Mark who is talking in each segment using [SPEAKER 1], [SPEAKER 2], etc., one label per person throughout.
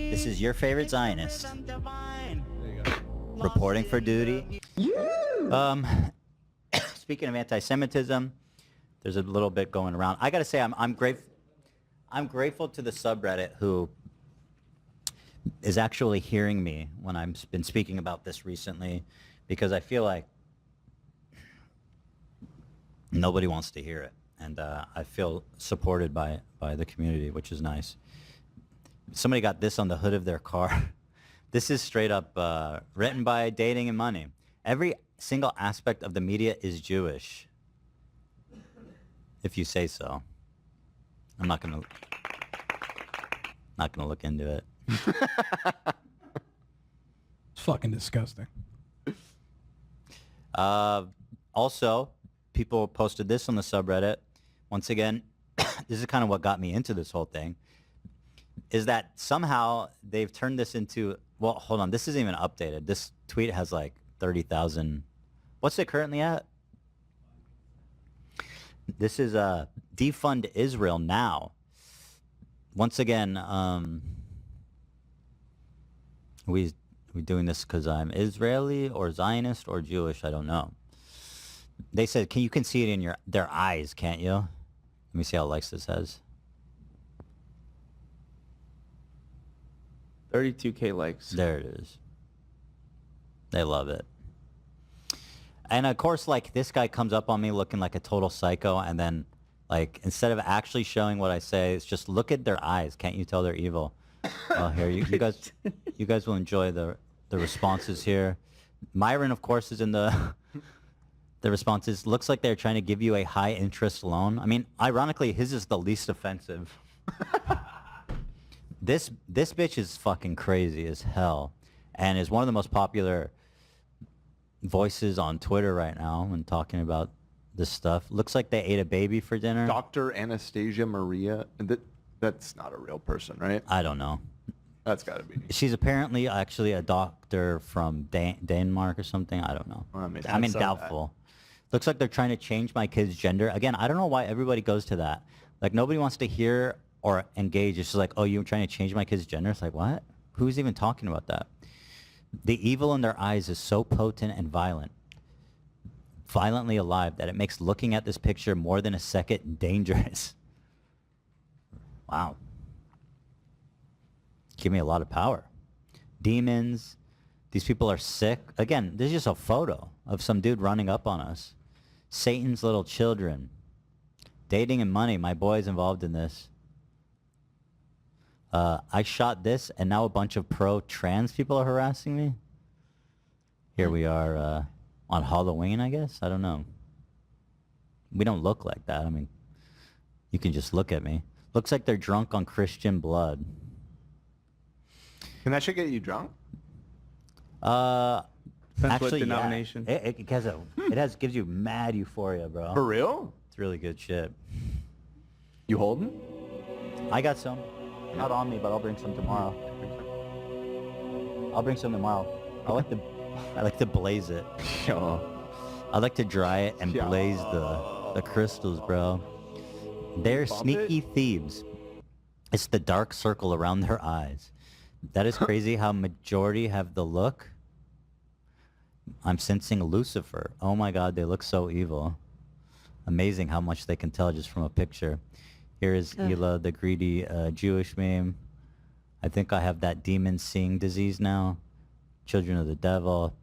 [SPEAKER 1] This is your favorite Zionist.
[SPEAKER 2] There you go.
[SPEAKER 1] Reporting for duty. Speaking of anti-Semitism, there's a little bit going around. I gotta say, I'm grateful to the subreddit who is actually hearing me when I've been speaking about this recently, because I feel like nobody wants to hear it, and I feel supported by the community, which is nice. Somebody got this on the hood of their car. This is straight up written by Dating and Money. Every single aspect of the media is Jewish, if you say so. I'm not gonna look into it.
[SPEAKER 2] It's fucking disgusting.
[SPEAKER 1] Also, people posted this on the subreddit. Once again, this is kind of what got me into this whole thing, is that somehow they've turned this into, well, hold on, this isn't even updated. This tweet has like 30,000. What's it currently at? This is defund Israel now. Once again, we doing this because I'm Israeli or Zionist or Jewish? I don't know. They said, you can see it in their eyes, can't you? Let me see how likes this has.
[SPEAKER 3] 32K likes.
[SPEAKER 1] There it is. They love it. And of course, like, this guy comes up on me looking like a total psycho, and then, like, instead of actually showing what I say, it's just look at their eyes. Can't you tell they're evil? Oh, here, you guys will enjoy the responses here. Myron, of course, is in the responses. Looks like they're trying to give you a high interest loan. I mean, ironically, his is the least offensive. This bitch is fucking crazy as hell, and is one of the most popular voices on Twitter right now when talking about this stuff. Looks like they ate a baby for dinner.
[SPEAKER 3] Dr. Anastasia Maria. That's not a real person, right?
[SPEAKER 1] I don't know.
[SPEAKER 3] That's got to be.
[SPEAKER 1] She's apparently actually a doctor from Denmark or something. I don't know.
[SPEAKER 3] Well,
[SPEAKER 1] I mean, doubtful. Looks like they're trying to change my kid's gender. Again, I don't know why everybody goes to that. Like, nobody wants to hear or engage. It's just like, oh, you're trying to change my kid's gender? It's like, what? Who's even talking about that? The evil in their eyes is so potent and violently alive, that it makes looking at this picture more than a second dangerous. Wow. Give me a lot of power. Demons. These people are sick. Again, this is just a photo of some dude running up on us. Satan's little children. Dating and Money. My boy's involved in this. I shot this, and now a bunch of pro-trans people are harassing me. Here we are on Halloween, I guess? I don't know. We don't look like that. I mean, you can just look at me. Looks like they're drunk on Christian blood.
[SPEAKER 3] Can that shit get you drunk?
[SPEAKER 1] Actually,
[SPEAKER 3] what denomination?
[SPEAKER 1] Yeah. It gives you mad euphoria, bro.
[SPEAKER 3] For real?
[SPEAKER 1] It's really good shit.
[SPEAKER 3] You holding?
[SPEAKER 1] I got some. Not on me, but I'll bring some tomorrow. I like to blaze it. I like to dry it and blaze the crystals, bro. They're sneaky thieves. It's the dark circle around their eyes. That is crazy how majority have the look. I'm sensing Lucifer. Oh my god, they look so evil. Amazing how much they can tell just from a picture. Here is Ela, the greedy Jewish meme. I think I have that demon seeing disease now. Children of the devil.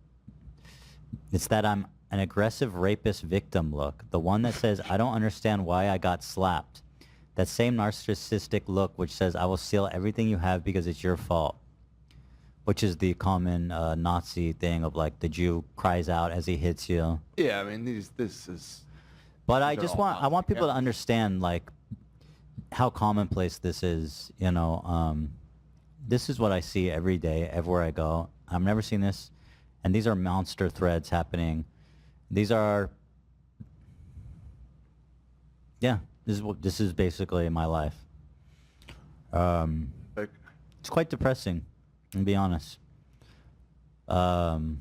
[SPEAKER 1] It's that I'm an aggressive rapist victim look. The one that says, I don't understand why I got slapped. That same narcissistic look which says, I will steal everything you have because it's your fault. Which is the common Nazi thing of, like, the Jew cries out as he hits you.
[SPEAKER 3] Yeah, I mean, this is...
[SPEAKER 1] But I want people to understand, like, how commonplace this is, you know. This is what I see every day, everywhere I go. I've never seen this. And these are monster threads happening. These are... Yeah, this is basically my life. It's quite depressing, to be honest. Here's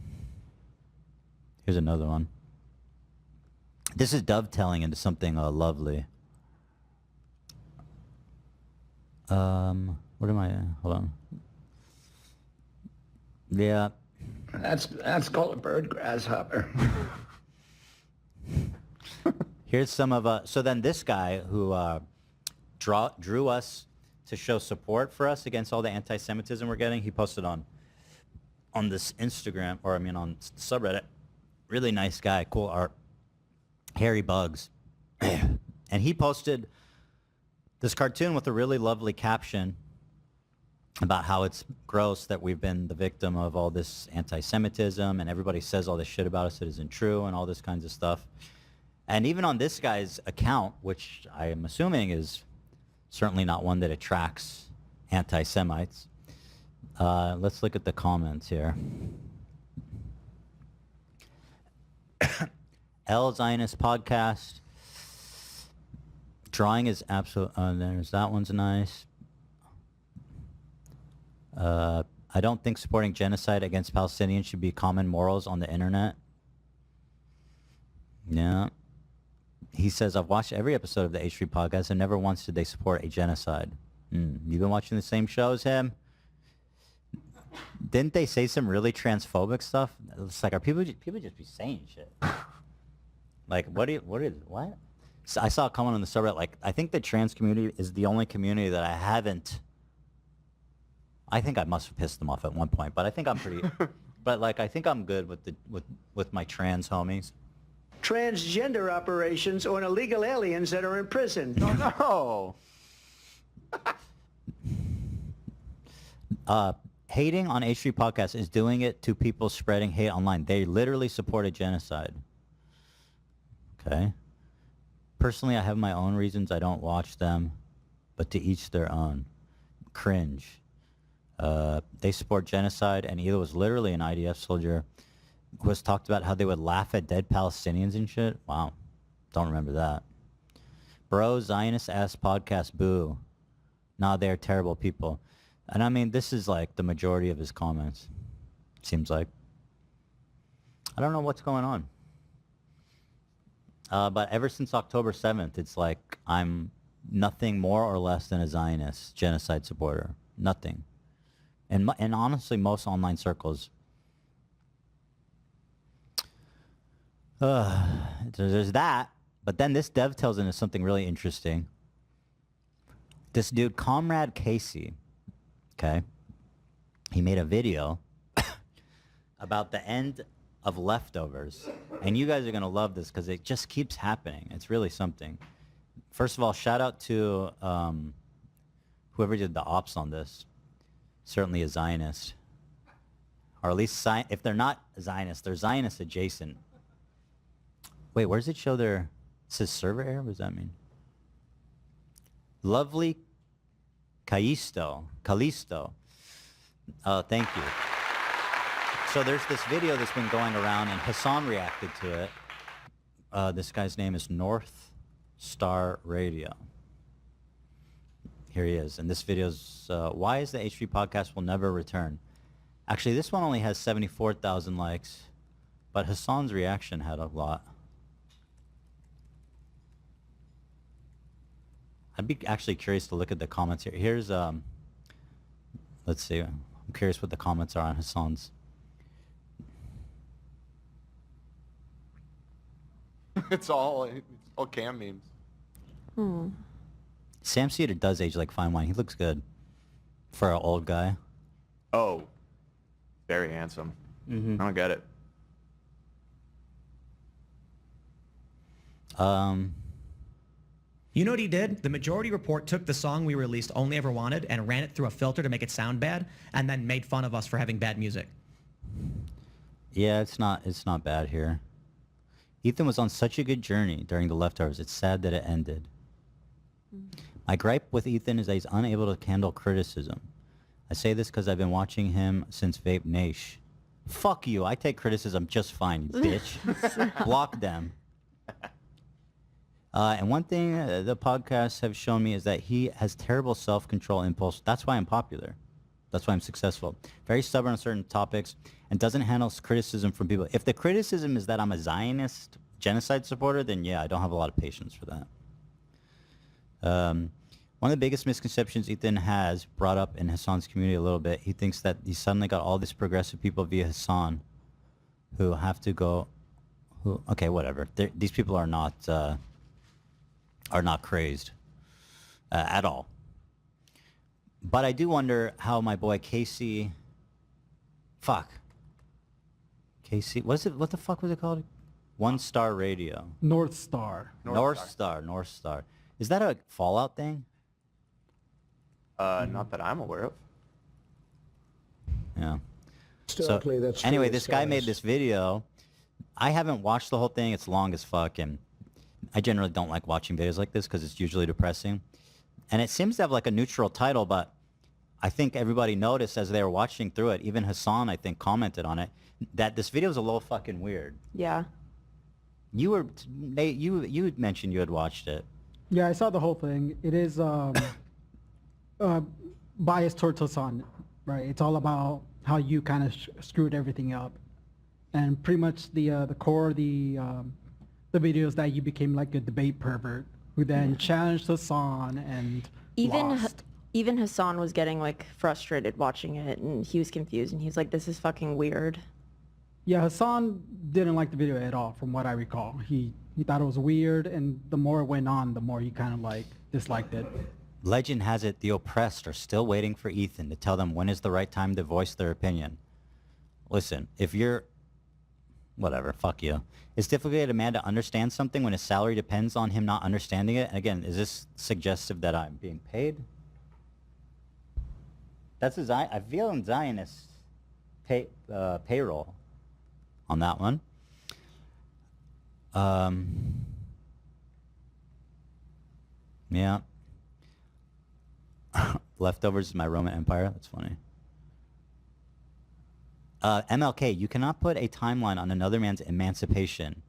[SPEAKER 1] another one. This is dovetailing into something lovely. What am I? Hold on. Yeah.
[SPEAKER 4] That's called a bird grasshopper.
[SPEAKER 1] Here's some of so then this guy who drew us to show support for us against all the anti-Semitism we're getting, he posted on this Instagram, or I mean on subreddit. Really nice guy, cool art. Hairy Bugs. And he posted this cartoon with a really lovely caption about how it's gross that we've been the victim of all this anti-Semitism and everybody says all this shit about us that isn't true and all this kinds of stuff. And even on this guy's account, which I am assuming is certainly not one that attracts anti-Semites, let's look at the comments here. L Zionist Podcast. Drawing is absolute. There's that one's nice. I don't think supporting genocide against Palestinians should be common morals on the internet. Yeah. He says, I've watched every episode of the H3 podcast and never once did they support a genocide. You've been watching the same show as him? Didn't they say some really transphobic stuff? It's like, are people just be saying shit? Like, what? So I saw a comment on the subreddit, like, I think the trans community is the only community that I haven't, I think I must have pissed them off at one point, but I think I'm pretty, but like, I think I'm good with my trans homies.
[SPEAKER 5] Transgender operations on illegal aliens that are in prison.
[SPEAKER 3] Oh, no.
[SPEAKER 1] Hating on H3 Podcast is doing it to people spreading hate online. They literally support a genocide. Okay. Personally, I have my own reasons I don't watch them, but to each their own. Cringe. They support genocide, and Ela was literally an IDF soldier who has talked about how they would laugh at dead Palestinians and shit. Wow. Don't remember that. Bro, Zionist-ass podcast, boo. Nah, they're terrible people. And I mean, this is like the majority of his comments, seems like. I don't know what's going on. But ever since October 7th, it's like I'm nothing more or less than a Zionist genocide supporter. Nothing. And honestly, most online circles. There's that. But then this dev tells into something really interesting. This dude, Comrade Casey, okay, he made a video about the end of leftovers. And you guys are going to love this because it just keeps happening. It's really something. First of all, shout out to whoever did the ops on this. Certainly a Zionist. Or at least, if they're not Zionist, they're Zionist adjacent. Wait, where does it show their... It says server error? What does that mean? Lovely Callisto. Thank you. So there's this video that's been going around, and Hassan reacted to it. This guy's name is North Star Radio. Here he is. And this video's, why is the H3 podcast will never return? Actually, this one only has 74,000 likes, but Hassan's reaction had a lot. I'd be actually curious to look at the comments here. Here's, let's see. I'm curious what the comments are on Hassan's.
[SPEAKER 3] It's all cam memes.
[SPEAKER 1] Sam Cedar does age like fine wine. He looks good for an old guy.
[SPEAKER 3] Oh, very handsome.
[SPEAKER 1] Mm-hmm.
[SPEAKER 3] I don't get it.
[SPEAKER 6] You know what he did? The Majority Report took the song we released, Only Ever Wanted, and ran it through a filter to make it sound bad, and then made fun of us for having bad music.
[SPEAKER 1] Yeah, it's not bad here. Ethan was on such a good journey during the leftovers. It's sad that it ended. My gripe with Ethan is that he's unable to handle criticism. I say this because I've been watching him since Vape Nash. Fuck you. I take criticism just fine, you bitch. Block them. And one thing the podcasts have shown me is that he has terrible self-control impulse. That's why I'm popular. That's why I'm successful. Very stubborn on certain topics and doesn't handle criticism from people. If the criticism is that I'm a Zionist genocide supporter, then yeah, I don't have a lot of patience for that. One of the biggest misconceptions Ethan has brought up in Hassan's community a little bit, he thinks that he suddenly got all these progressive people via Hassan who have to go, okay, whatever. These people are not crazed at all. But I do wonder how my boy Casey, Casey, what the fuck was it called? One Star Radio.
[SPEAKER 2] North Star.
[SPEAKER 1] North Star. Is that a Fallout thing?
[SPEAKER 3] Not that I'm aware of.
[SPEAKER 1] Yeah.
[SPEAKER 4] Historically, that's true,
[SPEAKER 1] anyway, this guy
[SPEAKER 4] guys.
[SPEAKER 1] made this video. I haven't watched the whole thing. It's long as fuck, and I generally don't like watching videos like this because it's usually depressing. And it seems to have like a neutral title, but I think everybody noticed as they were watching through it, even Hassan, I think, commented on it, that this video is a little fucking weird.
[SPEAKER 7] Yeah.
[SPEAKER 1] You had mentioned you had watched it.
[SPEAKER 2] Yeah, I saw the whole thing. It is biased towards Hassan, right? It's all about how you kind of screwed everything up, and pretty much the core of the video is that you became like a debate pervert who then challenged Hassan and lost.
[SPEAKER 7] Even Hassan was getting like frustrated watching it, and he was confused, and he was like, "This is fucking weird."
[SPEAKER 2] Yeah, Hassan didn't like the video at all, from what I recall. He thought it was weird, and the more it went on, the more he kind of like disliked it.
[SPEAKER 1] Legend has it the oppressed are still waiting for Ethan to tell them when is the right time to voice their opinion. Listen, if you're... whatever, fuck you. It's difficult to get a man to understand something when his salary depends on him not understanding it. And again, is this suggestive that I'm being paid? That's a I feel in Zionist payroll on that one. Yeah. Leftovers is my Roman Empire. That's funny. MLK, you cannot put a timeline on another man's emancipation.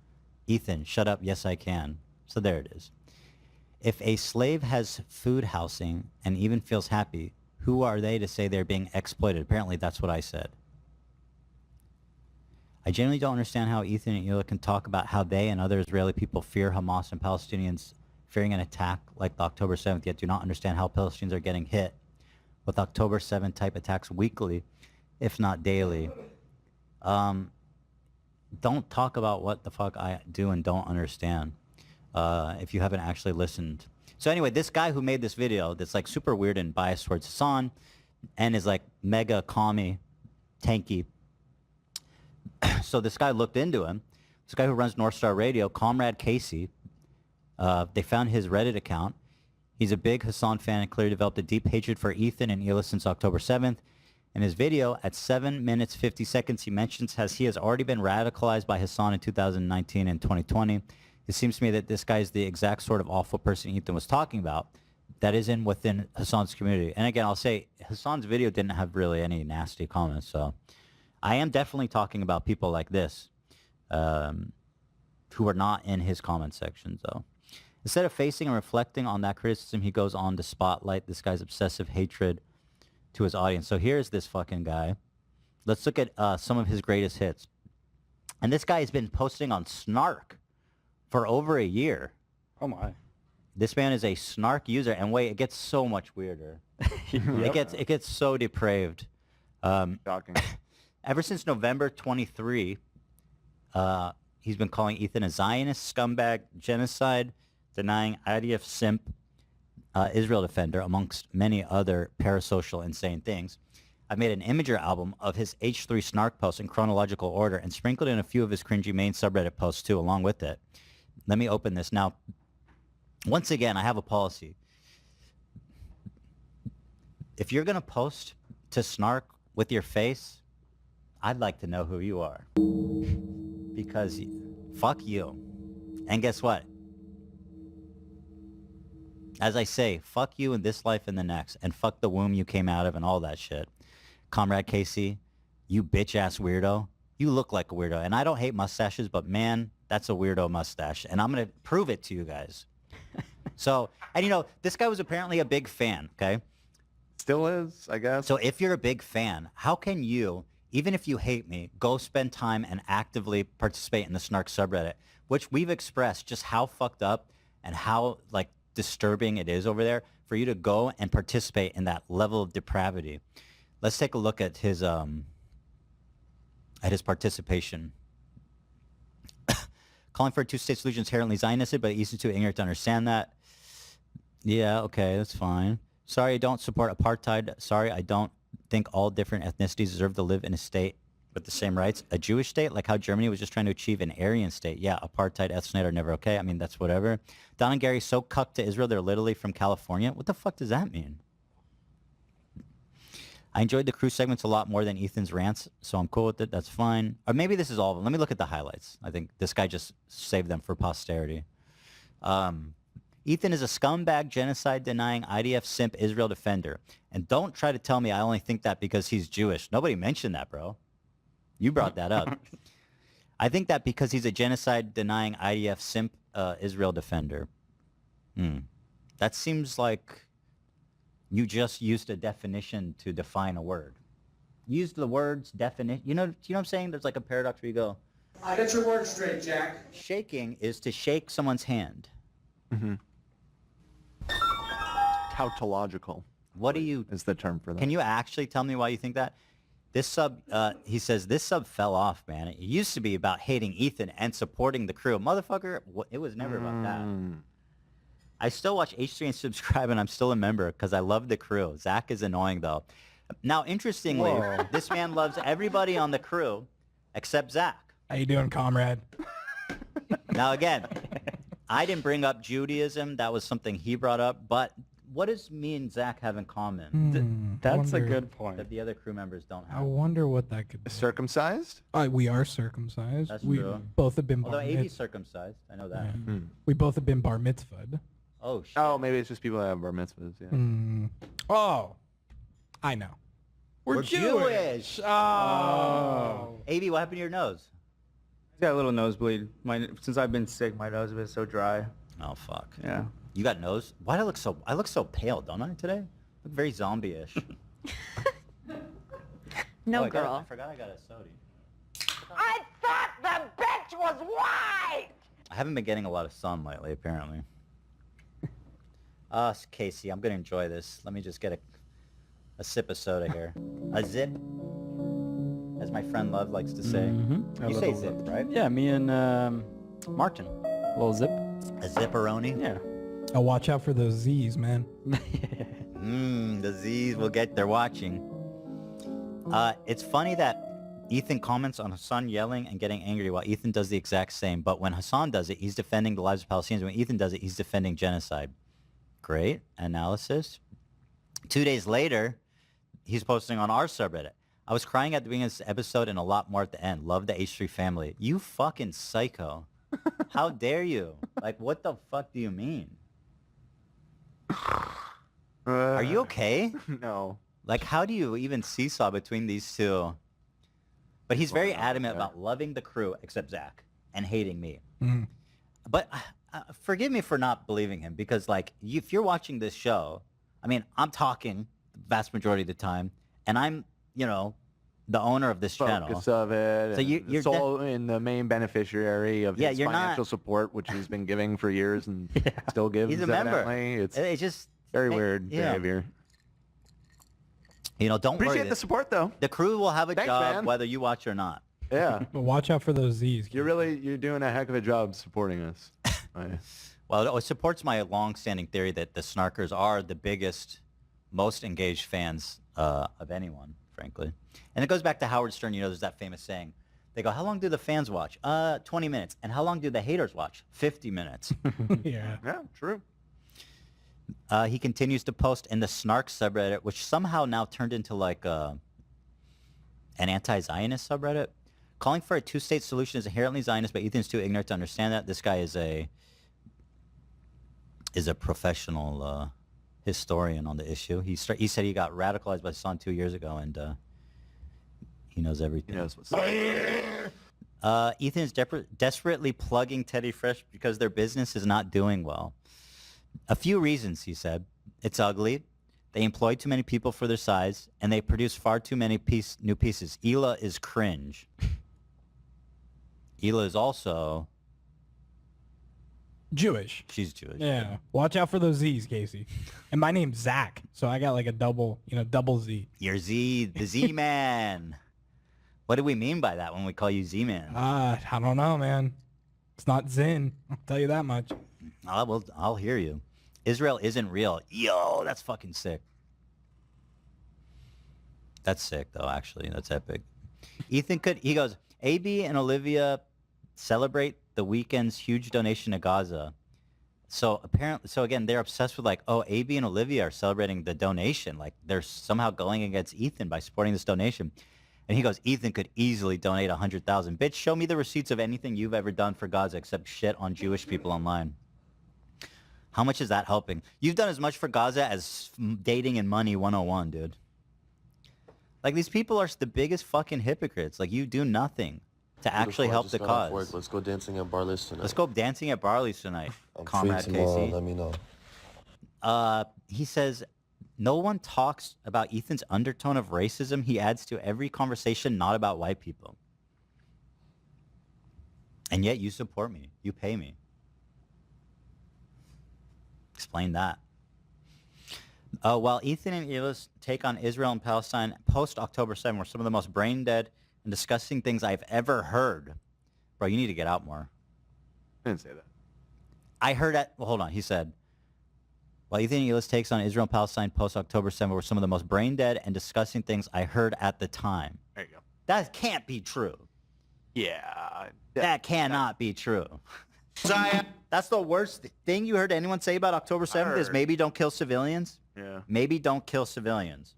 [SPEAKER 1] Ethan, shut up. Yes, I can. So there it is. If a slave has food, housing, and even feels happy, who are they to say they're being exploited? Apparently, that's what I said. I genuinely don't understand how Ethan and Hila can talk about how they and other Israeli people fear Hamas and Palestinians fearing an attack like the October 7th, yet do not understand how Palestinians are getting hit with October 7th type attacks weekly, if not daily. Don't talk about what the fuck I do and don't understand if you haven't actually listened. So anyway, this guy who made this video that's like super weird and biased towards Hassan and is like mega commie, tanky. So this guy looked into him. This guy who runs North Star Radio, Comrade Casey, they found his Reddit account. He's a big Hassan fan and clearly developed a deep hatred for Ethan and Hila since October 7th. In his video, at 7 minutes 50 seconds, he mentions he has already been radicalized by Hassan in 2019 and 2020. It seems to me that this guy is the exact sort of awful person Ethan was talking about that is within Hassan's community. And again, I'll say Hassan's video didn't have really any nasty comments, so I am definitely talking about people like this who are not in his comment section, though. Instead of facing and reflecting on that criticism, he goes on to spotlight this guy's obsessive hatred to his audience. So here's this fucking guy. Let's look at some of his greatest hits. And this guy has been posting on Snark for over a year.
[SPEAKER 3] Oh my.
[SPEAKER 1] This man is a Snark user, and wait, it gets so much weirder. It gets so depraved.
[SPEAKER 3] Shocking.
[SPEAKER 1] Ever since November 23, he's been calling Ethan a Zionist scumbag, genocide, denying IDF simp, Israel defender, amongst many other parasocial insane things. I made an Imager album of his H3 Snark posts in chronological order and sprinkled in a few of his cringy main subreddit posts too along with it. Let me open this. Now, once again, I have a policy. If you're going to post to Snark with your face, I'd like to know who you are. Because fuck you. And guess what? As I say, fuck you in this life and the next. And fuck the womb you came out of and all that shit. Comrade Casey, you bitch-ass weirdo. You look like a weirdo. And I don't hate mustaches, but man, that's a weirdo mustache. And I'm going to prove it to you guys. So, and you know, this guy was apparently a big fan, okay?
[SPEAKER 3] Still is, I guess.
[SPEAKER 1] So if you're a big fan, how can you, even if you hate me, go spend time and actively participate in the Snark subreddit, which we've expressed just how fucked up and how, like, disturbing it is over there for for you to go and participate in that level of depravity. Let's take a look at his participation. Calling for a two-state solution is inherently Zionistic, but he's too ignorant to understand that. Yeah, okay, that's fine. Sorry, I don't support apartheid. Sorry, I don't think all different ethnicities deserve to live in a state with the same rights. A Jewish state, like how Germany was just trying to achieve an Aryan state. Yeah, apartheid, ethnicity are never okay. I mean, that's whatever. Don and Gary so cucked to Israel, they're literally from California. What the fuck does that mean? I enjoyed the crew segments a lot more than Ethan's rants, so I'm cool with it. That's fine. Or maybe this is all of them. Let me look at the highlights. I think this guy just saved them for posterity. Ethan is a scumbag, genocide-denying, IDF simp, Israel defender. And don't try to tell me I only think that because he's Jewish. Nobody mentioned that, bro. You brought that up. I think that because he's a genocide-denying, IDF simp, Israel defender. That seems like you just used a definition to define a word. Use the words definition. You know what I'm saying? There's like a paradox where you go,
[SPEAKER 8] I get your words straight, Jack.
[SPEAKER 1] shaking is to shake someone's hand.
[SPEAKER 3] Tautological.
[SPEAKER 1] What do you...
[SPEAKER 3] is the term for that.
[SPEAKER 1] Can you actually tell me why you think that? This sub, he says, this sub fell off, man. It used to be about hating Ethan and supporting the crew. Motherfucker, it was never about that. I still watch H3 and subscribe, and I'm still a member because I love the crew. Zach is annoying, though. Now, interestingly, this man loves everybody on the crew except Zach.
[SPEAKER 9] How you doing, comrade?
[SPEAKER 1] Now, again, I didn't bring up Judaism. That was something he brought up. But what does me and Zach have in common
[SPEAKER 10] That's a good point.
[SPEAKER 1] that the other crew members don't
[SPEAKER 9] I
[SPEAKER 1] have?
[SPEAKER 9] wonder what that could be.
[SPEAKER 3] Circumcised?
[SPEAKER 9] We are circumcised.
[SPEAKER 1] That's
[SPEAKER 9] we
[SPEAKER 1] true.
[SPEAKER 9] both have been
[SPEAKER 1] Although
[SPEAKER 9] bar
[SPEAKER 1] AB's circumcised. I know that.
[SPEAKER 9] We both have been bar mitzvahed.
[SPEAKER 1] Oh, shit.
[SPEAKER 3] Oh, maybe it's just people that have bar mitzvahs, yeah.
[SPEAKER 9] Oh, I know.
[SPEAKER 1] We're Jewish.
[SPEAKER 9] Oh.
[SPEAKER 1] AB, what happened to your nose?
[SPEAKER 10] I got a little nosebleed. Since I've been sick, my nose has been so dry.
[SPEAKER 1] Oh, fuck.
[SPEAKER 10] Yeah.
[SPEAKER 1] You got nose? Why do I look so pale, don't I, today? I look very zombie-ish.
[SPEAKER 7] No,
[SPEAKER 1] I
[SPEAKER 7] girl.
[SPEAKER 1] forgot I got a sody.
[SPEAKER 11] I thought the bitch was white!
[SPEAKER 1] I haven't been getting a lot of sun lately, apparently. Casey, I'm gonna enjoy this. Let me just get a sip of soda here. A zip, as my friend Love likes to say. You say zip, right?
[SPEAKER 10] Yeah, me and Martin. A little zip.
[SPEAKER 1] A zipperoni?
[SPEAKER 10] Yeah.
[SPEAKER 9] Oh, watch out for those Z's, man.
[SPEAKER 1] The Z's will get, they're watching. It's funny that Ethan comments on Hassan yelling and getting angry while Ethan does the exact same, but when Hassan does it, he's defending the lives of Palestinians. When Ethan does it, he's defending genocide. Great analysis. 2 days later, he's posting on our subreddit. I was crying at the beginning of this episode and a lot more at the end. Love the H3 family. You fucking psycho. How dare you? Like, what the fuck do you mean? Are you okay?
[SPEAKER 3] No.
[SPEAKER 1] Like, how do you even seesaw between these two? But he's very adamant about loving the crew, except Zach, and hating me. But forgive me for not believing him, because, like, if you're watching this show, I mean, I'm talking the vast majority of the time, and I'm, you know, the owner of this channel.
[SPEAKER 3] Focus of it.
[SPEAKER 1] So you're
[SPEAKER 3] sole and the main beneficiary of his financial support, which he's been giving for years and still gives.
[SPEAKER 1] He's a member.
[SPEAKER 3] It's
[SPEAKER 1] just
[SPEAKER 3] very weird behavior.
[SPEAKER 1] You know, don't
[SPEAKER 3] appreciate
[SPEAKER 1] worry.
[SPEAKER 3] the support though.
[SPEAKER 1] The crew will have a
[SPEAKER 3] Thanks,
[SPEAKER 1] job
[SPEAKER 3] man.
[SPEAKER 1] whether you watch or not.
[SPEAKER 3] Yeah.
[SPEAKER 9] But watch out for those Z's.
[SPEAKER 3] You're doing a heck of a job supporting us.
[SPEAKER 1] Well, it supports my long-standing theory that the Snarkers are the biggest, most engaged fans of anyone, frankly. And it goes back to Howard Stern. You know, there's that famous saying. They go, how long do the fans watch? 20 minutes. And how long do the haters watch? 50 minutes.
[SPEAKER 9] Yeah.
[SPEAKER 3] Yeah, true.
[SPEAKER 1] He continues to post in the Snark subreddit, which somehow now turned into like an anti-Zionist subreddit. Calling for a two-state solution is inherently Zionist, but Ethan's too ignorant to understand that. This guy is a professional historian on the issue. He said he got radicalized by Hassan 2 years ago, and he knows everything.
[SPEAKER 3] He knows what's up.
[SPEAKER 1] Ethan is desperately plugging Teddy Fresh because their business is not doing well. A few reasons, he said. It's ugly. They employ too many people for their size, and they produce far too many new pieces. Hila is cringe. Hila is also
[SPEAKER 9] Jewish.
[SPEAKER 1] She's Jewish.
[SPEAKER 9] Yeah. Watch out for those Z's, Casey. And my name's Zach, so I got like a double Z.
[SPEAKER 1] You're Z, the Z-Man. What do we mean by that when we call you Z-Man?
[SPEAKER 9] I don't know, man. It's not Zen. I'll tell you that much.
[SPEAKER 1] I'll hear you. Israel isn't real. Yo, that's fucking sick. That's sick, though, actually. That's epic. He goes, AB and Olivia celebrate the weekend's huge donation to Gaza. So again, they're obsessed with like, oh, AB and Olivia are celebrating the donation. Like they're somehow going against Ethan by supporting this donation. And he goes, Ethan could easily donate 100,000. Bitch, show me the receipts of anything you've ever done for Gaza except shit on Jewish people online. How much is that helping? You've done as much for Gaza as dating and money 101, dude. Like, these people are the biggest fucking hypocrites. Like, you do nothing to actually help the cause.
[SPEAKER 12] Let's go dancing at Barley's tonight.
[SPEAKER 1] Let's go dancing at Barley's tonight, Comrade Casey.
[SPEAKER 12] Let me know.
[SPEAKER 1] He says, no one talks about Ethan's undertone of racism he adds to every conversation not about white people. And yet you support me. You pay me. Explain that. While Ethan and Hila's take on Israel and Palestine post-October 7 were some of the most brain-dead and disgusting things I've ever heard. Bro, you need to get out more.
[SPEAKER 3] I didn't say that.
[SPEAKER 1] I heard at... Well, hold on. He said, while Ethan and Hila's takes on Israel and Palestine post-October 7 were some of the most brain-dead and disgusting things I heard at the time.
[SPEAKER 3] There you go.
[SPEAKER 1] That can't be true.
[SPEAKER 3] Yeah.
[SPEAKER 1] That cannot be true. That's the worst thing you heard anyone say about October 7th is maybe don't kill civilians?
[SPEAKER 3] Yeah.
[SPEAKER 1] Maybe don't kill civilians.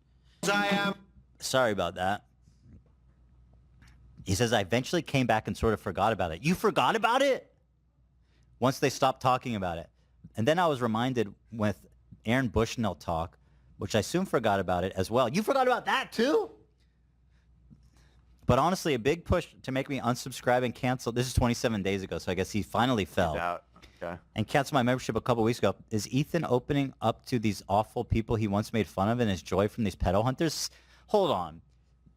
[SPEAKER 1] Sorry about that. He says, I eventually came back and sort of forgot about it. You forgot about it? Once they stopped talking about it. And then I was reminded with Aaron Bushnell talk, which I soon forgot about it as well. You forgot about that too? But honestly, a big push to make me unsubscribe and cancel. This is 27 days ago, so I guess he finally fell.
[SPEAKER 3] He's out. Okay.
[SPEAKER 1] And canceled my membership a couple weeks ago. Is Ethan opening up to these awful people he once made fun of and his joy from these pedo hunters? Hold on.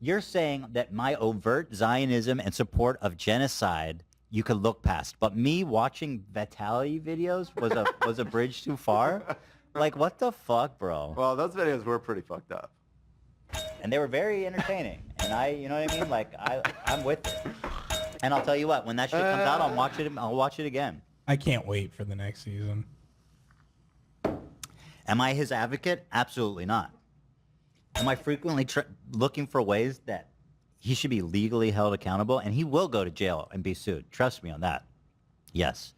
[SPEAKER 1] You're saying that my overt Zionism and support of genocide you could look past, but me watching Vitaly videos was a bridge too far? Like, what the fuck, bro?
[SPEAKER 3] Well, those videos were pretty fucked up.
[SPEAKER 1] And they were very entertaining. And you know what I mean? Like, I'm with it. And I'll tell you what, when that shit comes out, I'll watch it again.
[SPEAKER 9] I can't wait for the next season.
[SPEAKER 1] Am I his advocate? Absolutely not. Am I frequently looking for ways that he should be legally held accountable? And he will go to jail and be sued. Trust me on that. Yes.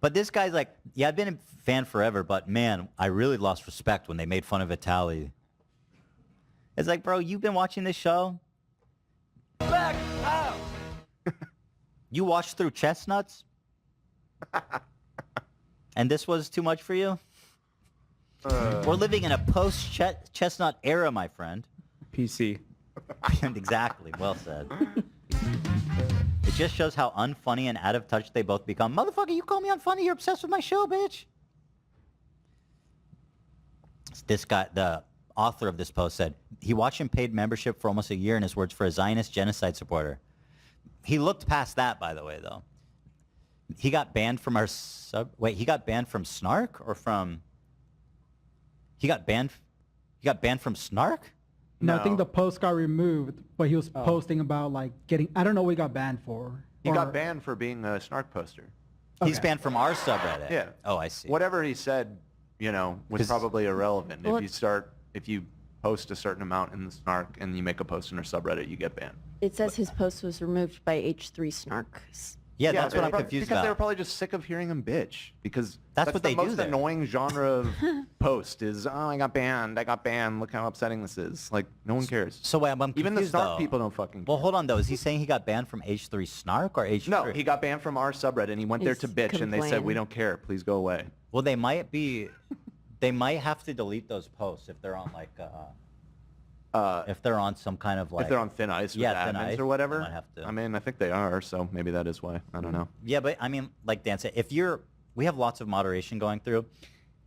[SPEAKER 1] But this guy's like, yeah, I've been a fan forever, but man, I really lost respect when they made fun of Vitaly. It's like, bro, you've been watching this show?
[SPEAKER 11] Back out!
[SPEAKER 1] You watched through Chestnuts? And this was too much for you? We're living in a post-Chestnut era, my friend.
[SPEAKER 10] PC.
[SPEAKER 1] Exactly. Well said. It just shows how unfunny and out of touch they both become. Motherfucker, you call me unfunny, you're obsessed with my show, bitch. This guy, the author of this post, said he watched him paid membership for almost a year, in his words, for a Zionist genocide supporter. He looked past that, by the way, though. He got banned from our he got banned from Snark or from... He got banned from Snark?
[SPEAKER 2] No, I think the post got removed, but he was posting about like getting, I don't know what he got banned for.
[SPEAKER 3] He got banned for being a Snark poster.
[SPEAKER 1] He's banned from our subreddit.
[SPEAKER 3] Yeah.
[SPEAKER 1] Oh, I see.
[SPEAKER 3] Whatever he said, was probably irrelevant. If you post a certain amount in the Snark and you make a post in our subreddit, you get banned.
[SPEAKER 7] It says his post was removed by H3 Snark.
[SPEAKER 1] Yeah, that's what I'm confused
[SPEAKER 3] because
[SPEAKER 1] about.
[SPEAKER 3] They were probably just sick of hearing him bitch. Because
[SPEAKER 1] that's what
[SPEAKER 3] the
[SPEAKER 1] they do
[SPEAKER 3] most
[SPEAKER 1] there.
[SPEAKER 3] Annoying genre of post is, oh, I got banned. Look how upsetting this is. Like, no one cares.
[SPEAKER 1] So wait, I'm confused,
[SPEAKER 3] even the Snark
[SPEAKER 1] though.
[SPEAKER 3] people don't fucking care.
[SPEAKER 1] Well, hold on, though. Is he saying he got banned from H3 Snark or H3?
[SPEAKER 3] No, he got banned from our subreddit, and he went there to bitch, and they said, we don't care. Please go away.
[SPEAKER 1] Well, they might have to delete those posts if they're on like... if they're on some kind of like...
[SPEAKER 3] If they're on thin ice with
[SPEAKER 1] thin
[SPEAKER 3] admins
[SPEAKER 1] ice,
[SPEAKER 3] or whatever.
[SPEAKER 1] they might have to.
[SPEAKER 3] I mean, I think they are, so maybe that is why. I don't know.
[SPEAKER 1] Yeah, but I mean, like Dan said, we have lots of moderation going through.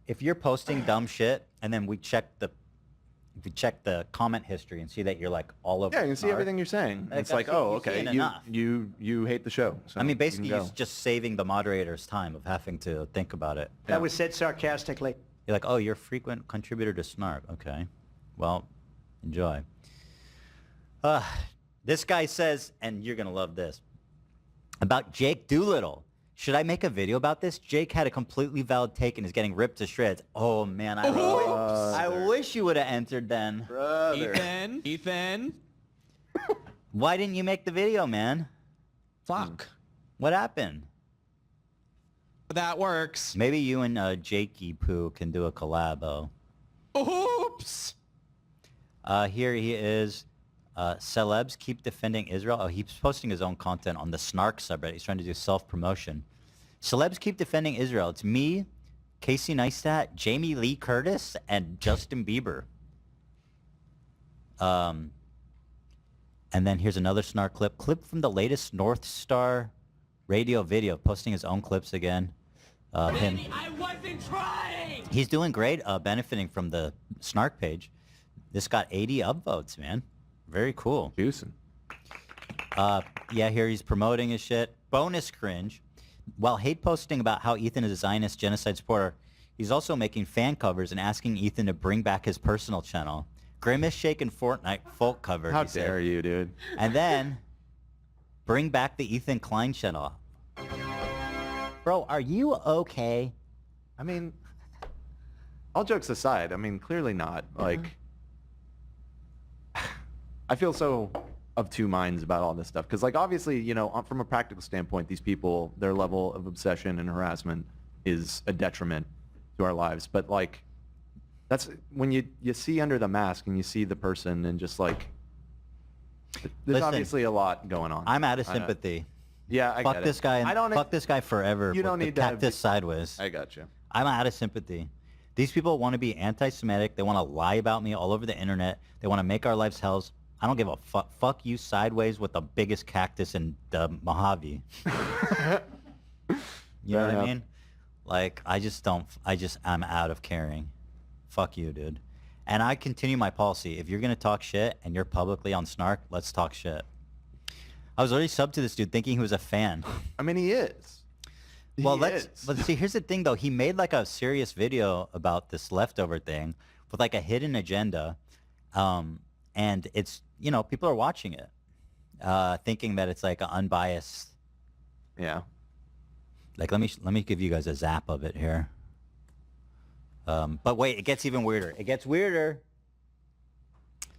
[SPEAKER 1] If you're posting dumb shit and then we check if you check the comment history and see that you're like all over.
[SPEAKER 3] Yeah, you can see
[SPEAKER 1] snark,
[SPEAKER 3] everything you're saying.
[SPEAKER 1] like,
[SPEAKER 3] It's like,
[SPEAKER 1] I've seen-
[SPEAKER 3] oh,
[SPEAKER 1] you've seen
[SPEAKER 3] okay,
[SPEAKER 1] enough.
[SPEAKER 3] you hate the show. So
[SPEAKER 1] I mean,
[SPEAKER 3] you
[SPEAKER 1] basically,
[SPEAKER 3] can
[SPEAKER 1] you're
[SPEAKER 3] go.
[SPEAKER 1] just saving the moderator's time of having to think about it.
[SPEAKER 5] That was said sarcastically.
[SPEAKER 1] You're like, oh, you're a frequent contributor to Snark. Okay. Well, enjoy. This guy says, and you're going to love this, about Jake Doolittle. Should I make a video about this? Jake had a completely valid take and is getting ripped to shreds. Oh, man. I wish you would have entered then.
[SPEAKER 3] Brother.
[SPEAKER 12] Ethan.
[SPEAKER 1] Why didn't you make the video, man?
[SPEAKER 12] Fuck.
[SPEAKER 1] What happened?
[SPEAKER 12] That works.
[SPEAKER 1] Maybe you and Jakey Poo can do a collabo.
[SPEAKER 12] Oops.
[SPEAKER 1] Here he is. Celebs keep defending Israel. Oh, he's posting his own content on the Snark subreddit. He's trying to do self-promotion. Celebs keep defending Israel. It's me, Casey Neistat, Jamie Lee Curtis, and Justin Bieber. And then here's another Snark clip. Clip from the latest North Star radio video, posting his own clips again. Him.
[SPEAKER 11] I wasn't trying!
[SPEAKER 1] He's doing great, benefiting from the Snark page. This got 80 upvotes, man. Very cool.
[SPEAKER 3] Juicing.
[SPEAKER 1] Yeah, here he's promoting his shit. Bonus cringe. While hate posting about how Ethan is a Zionist genocide supporter, he's also making fan covers and asking Ethan to bring back his personal channel. Grimace Shaken Fortnite folk cover.
[SPEAKER 3] How
[SPEAKER 1] he said.
[SPEAKER 3] dare you, dude?
[SPEAKER 1] And then bring back the Ethan Klein channel. Bro, are you okay?
[SPEAKER 3] I mean, all jokes aside, I mean, clearly not. Like, I feel so of two minds about all this stuff. Because, like, obviously, you know, from a practical standpoint, these people, their level of obsession and harassment is a detriment to our lives. But, like, that's when you see under the mask and you see the person and just, like, there's
[SPEAKER 1] Listen,
[SPEAKER 3] obviously a lot going on.
[SPEAKER 1] I'm out of sympathy.
[SPEAKER 3] Yeah, I
[SPEAKER 1] fuck
[SPEAKER 3] get
[SPEAKER 1] this
[SPEAKER 3] it.
[SPEAKER 1] guy. And
[SPEAKER 3] I don't.
[SPEAKER 1] fuck this guy forever.
[SPEAKER 3] You don't
[SPEAKER 1] with
[SPEAKER 3] need
[SPEAKER 1] the
[SPEAKER 3] to
[SPEAKER 1] cactus sideways.
[SPEAKER 3] I got you.
[SPEAKER 1] I'm out of sympathy. These people want to be anti-Semitic. They want to lie about me all over the internet. They want to make our lives hells. I don't give a fuck. Fuck you sideways with the biggest cactus in the Mojave. You know what I mean? Like, I'm out of caring. Fuck you, dude. And I continue my policy. If you're going to talk shit and you're publicly on Snark, let's talk shit. I was already subbed to this dude thinking he was a fan.
[SPEAKER 3] I mean, he is.
[SPEAKER 1] Well, but see, here's the thing, though. He made, like, a serious video about this leftover thing with, like, a hidden agenda. And it's, you know, people are watching it, thinking that it's, like, an unbiased.
[SPEAKER 3] Yeah.
[SPEAKER 1] Like, let me give you guys a zap of it here. But wait, it gets even weirder. It gets weirder.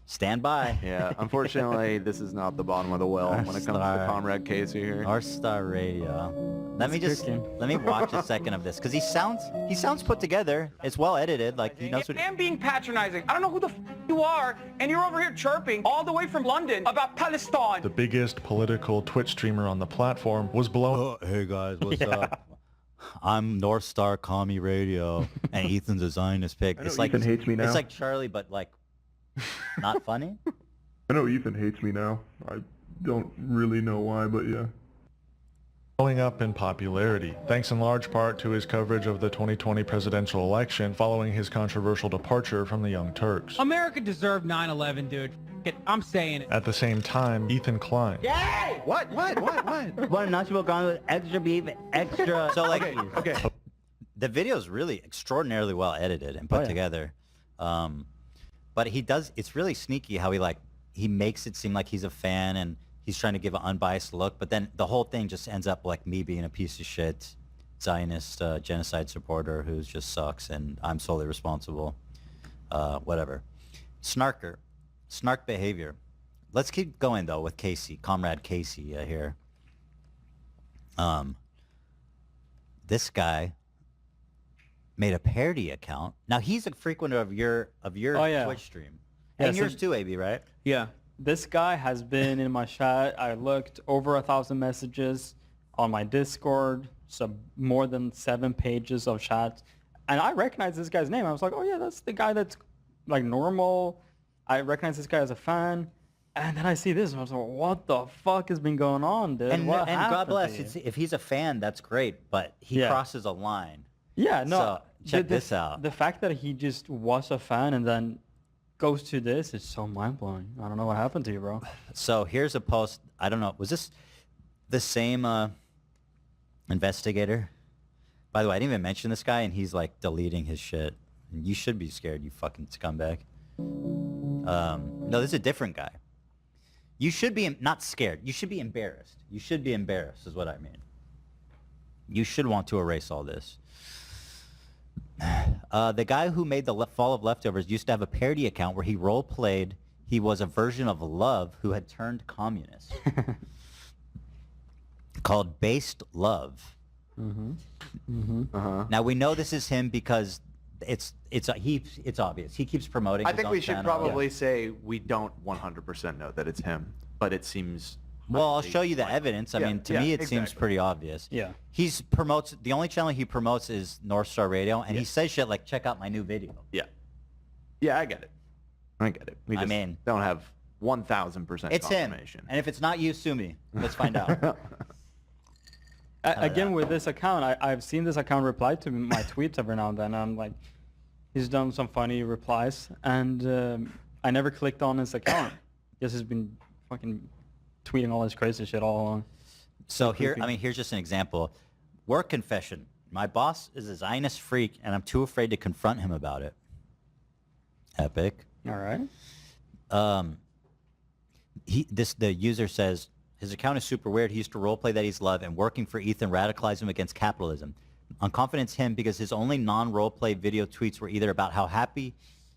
[SPEAKER 1] Stand by.
[SPEAKER 3] Yeah, unfortunately, this is not the bottom of the well when it comes to Comrade Casey here.
[SPEAKER 1] R-Star Radio. Let me watch a second of this, because he sounds put together. It's well edited. Like, he knows what.
[SPEAKER 8] I'm being patronizing. I don't know who the f you are, and you're over here chirping all the way from London about Palestine.
[SPEAKER 13] The biggest political Twitch streamer on the platform was blown.
[SPEAKER 1] Oh, hey guys, what's up? I'm North Star Commie Radio, and Ethan's a Zionist pig. It's like
[SPEAKER 14] Ethan hates me now.
[SPEAKER 1] It's like Charlie, but like not funny.
[SPEAKER 14] I know Ethan hates me now. I don't really know why, but yeah.
[SPEAKER 13] Blowing up in popularity, thanks in large part to his coverage of the 2020 presidential election following his controversial departure from the Young Turks.
[SPEAKER 8] America deserved 9/11, dude. I'm saying it.
[SPEAKER 13] At the same time, Ethan Klein.
[SPEAKER 5] Yay!
[SPEAKER 3] What?
[SPEAKER 1] One nacho con with extra beef, extra. So like,
[SPEAKER 3] okay.
[SPEAKER 1] The video is really extraordinarily well edited and put together. But he does. It's really sneaky how he makes it seem like he's a fan and he's trying to give an unbiased look. But then the whole thing just ends up like me being a piece of shit, Zionist genocide supporter who just sucks and I'm solely responsible. Whatever. Snark behavior. Let's keep going though with Casey, Comrade Casey here. This guy made a parody account. Now he's a frequenter of your Twitch stream.
[SPEAKER 10] Yeah,
[SPEAKER 1] And yours too, AB, right?
[SPEAKER 10] Yeah. This guy has been in my chat. I looked over 1,000 messages on my Discord, so more than 7 pages of chats. And I recognize this guy's name. I was like, oh yeah, that's the guy that's like normal. I recognize this guy as a fan. And then I see this and I was like, what the fuck has been going on, dude?
[SPEAKER 1] And
[SPEAKER 10] What
[SPEAKER 1] God
[SPEAKER 10] happened
[SPEAKER 1] bless,
[SPEAKER 10] to you?
[SPEAKER 1] if he's a fan, that's great, but he crosses a line.
[SPEAKER 10] Yeah, no.
[SPEAKER 1] So check this out.
[SPEAKER 10] The fact that he just was a fan and then goes to this, it's so mind-blowing. I don't know what happened to you, bro.
[SPEAKER 1] So here's a post. I don't know. Was this the same investigator? By the way, I didn't even mention this guy, and he's like deleting his shit. You should be scared, you fucking scumbag. No, this is a different guy. You should be not scared. You should be embarrassed. You should be embarrassed is what I mean. You should want to erase all this. The guy who made the Fall of Leftovers used to have a parody account where he role-played he was a version of Love who had turned communist. Called Based Love. Now we know this is him because it's obvious. He keeps promoting
[SPEAKER 3] I
[SPEAKER 1] his
[SPEAKER 3] think
[SPEAKER 1] own
[SPEAKER 3] we should
[SPEAKER 1] channel.
[SPEAKER 3] probably say we don't 100% know that it's him, but it seems...
[SPEAKER 1] Well, I'll show you the evidence. I mean, to me, it seems pretty obvious.
[SPEAKER 10] Yeah.
[SPEAKER 1] The only channel he promotes is North Star Radio, and he says shit like, check out my new video.
[SPEAKER 3] Yeah. Yeah, I get it. I get it. We just don't have 1,000%
[SPEAKER 1] It's him.
[SPEAKER 3] confirmation.
[SPEAKER 1] And if it's not you, sue me. Let's find out.
[SPEAKER 10] Again, with this account, I've seen this account reply to my tweets every now and then. I'm like, he's done some funny replies, and I never clicked on his account. Guess he's been fucking tweeting all this crazy shit all along.
[SPEAKER 1] So here's just an example. Work confession. My boss is a Zionist freak, and I'm too afraid to confront him about it. Epic.
[SPEAKER 10] All right.
[SPEAKER 1] The user says, his account is super weird. He used to roleplay that he's Love, and working for Ethan radicalized him against capitalism. I'm confident it's him because his only non-roleplay video tweets were either about how happy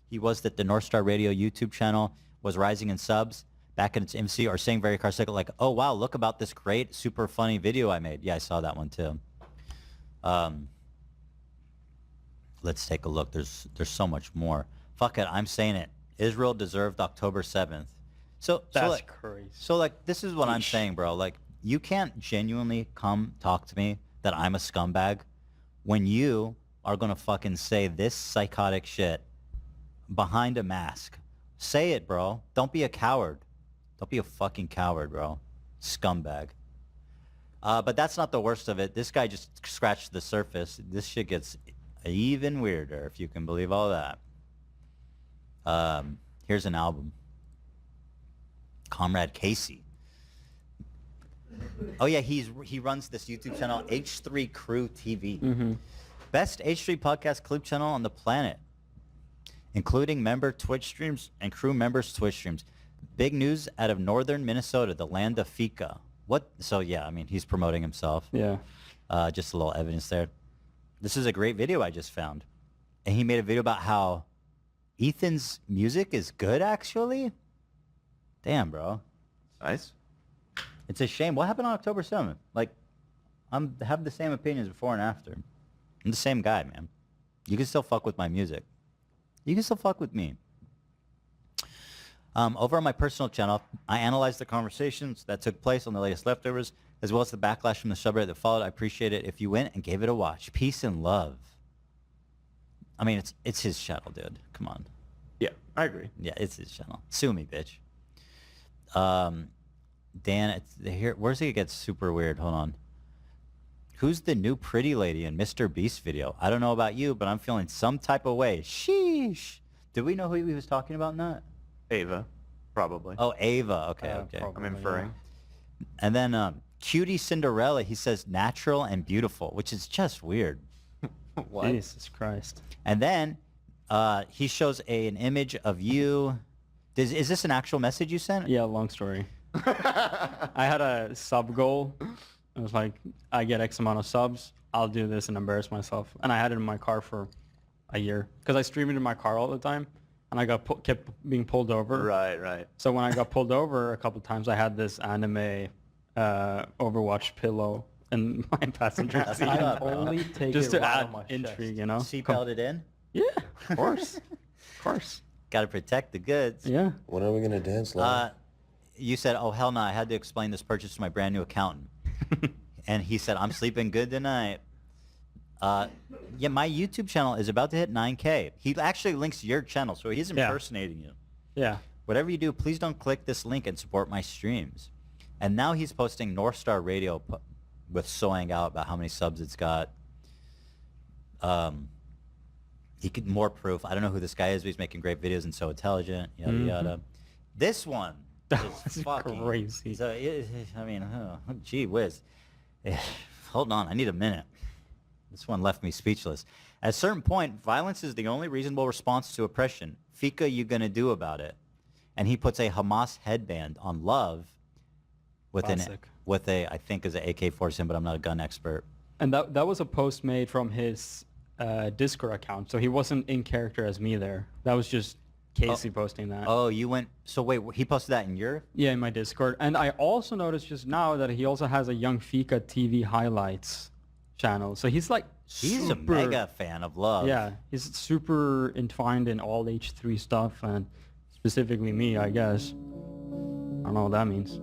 [SPEAKER 1] he was that the North Star Radio YouTube channel was rising in subs back in its infancy, or saying very carsically like, oh wow, look about this great, super funny video I made. Yeah, I saw that one too. Let's take a look. There's so much more. Fuck it, I'm saying it. Israel deserved October 7th.
[SPEAKER 10] That's crazy.
[SPEAKER 1] So like, this is what I'm saying, bro. Like, you can't genuinely come talk to me that I'm a scumbag when you are gonna fucking say this psychotic shit behind a mask. Say it, bro. Don't be a coward. Don't be a fucking coward, bro. Scumbag. But that's not the worst of it. This guy just scratched the surface. This shit gets even weirder, if you can believe all that. Here's an album. Comrade Casey. Oh yeah, he runs this YouTube channel, H3 Crew TV. Best H3 podcast clip channel on the planet, including member Twitch streams and crew members' Twitch streams. Big news out of northern Minnesota, the land of Fika. What? So yeah, I mean, he's promoting himself.
[SPEAKER 10] Yeah.
[SPEAKER 1] Just a little evidence there. This is a great video I just found. And he made a video about how Ethan's music is good, actually. Damn, bro.
[SPEAKER 3] Nice.
[SPEAKER 1] It's a shame. What happened on October 7th? Like, have the same opinions before and after. I'm the same guy, man. You can still fuck with my music. You can still fuck with me. Over on my personal channel, I analyzed the conversations that took place on the latest Leftovers, as well as the backlash from the subreddit that followed. I appreciate it if you went and gave it a watch. Peace and love. I mean, it's his channel, dude. Come on.
[SPEAKER 3] Yeah, I agree.
[SPEAKER 1] Yeah, it's his channel. Sue me, bitch. Dan, where's it get super weird? Hold on. Who's the new pretty lady in Mr. Beast video? I don't know about you, but I'm feeling some type of way. Sheesh. Did we know who he was talking about in that?
[SPEAKER 3] Ava, probably.
[SPEAKER 1] Oh, Ava. Okay, okay.
[SPEAKER 3] I'm inferring.
[SPEAKER 1] And then Cutie Cinderella, he says natural and beautiful, which is just weird.
[SPEAKER 3] What?
[SPEAKER 10] Jesus Christ.
[SPEAKER 1] And then he shows an image of you. Is this an actual message you sent?
[SPEAKER 10] Yeah, long story. I had a sub goal. It was like, I get X amount of subs, I'll do this and embarrass myself. And I had it in my car for a year because I streamed it in my car all the time, and I kept being pulled over.
[SPEAKER 3] Right.
[SPEAKER 10] So when I got pulled over a couple times, I had this anime Overwatch pillow in my passenger seat.
[SPEAKER 1] I
[SPEAKER 10] only take just to add intrigue, you know.
[SPEAKER 1] Seatbelt it in?
[SPEAKER 10] Yeah, of course, of course.
[SPEAKER 1] Got to protect the goods.
[SPEAKER 10] Yeah.
[SPEAKER 4] When are we gonna dance live?
[SPEAKER 1] You said, oh hell no, I had to explain this purchase to my brand new accountant. And he said, I'm sleeping good tonight. Yeah, my YouTube channel is about to hit 9K. He actually links your channel, so he's impersonating you.
[SPEAKER 10] Yeah.
[SPEAKER 1] Whatever you do, please don't click this link and support my streams. And now he's posting North Star Radio with sewing out about how many subs it's got. He could more proof. I don't know who this guy is, but he's making great videos and so intelligent. Yada yada. This one is fucking
[SPEAKER 10] crazy.
[SPEAKER 1] So I mean, gee whiz. Hold on, I need a minute. This one left me speechless. At a certain point, violence is the only reasonable response to oppression. Fika, you gonna do about it? And he puts a Hamas headband on Love with I think is an AK-47, but I'm not a gun expert.
[SPEAKER 10] And that was a post made from his Discord account, so he wasn't in character as me there. That was just Casey posting that.
[SPEAKER 1] Oh, you went. So wait, he posted that in your?
[SPEAKER 10] Yeah, in my Discord. And I also noticed just now that he also has a Young Fika TV highlights channel. So he's like
[SPEAKER 1] He's a mega fan of Love.
[SPEAKER 10] Yeah, he's super entwined in all H3 stuff, and specifically me, I guess. I don't know what that means.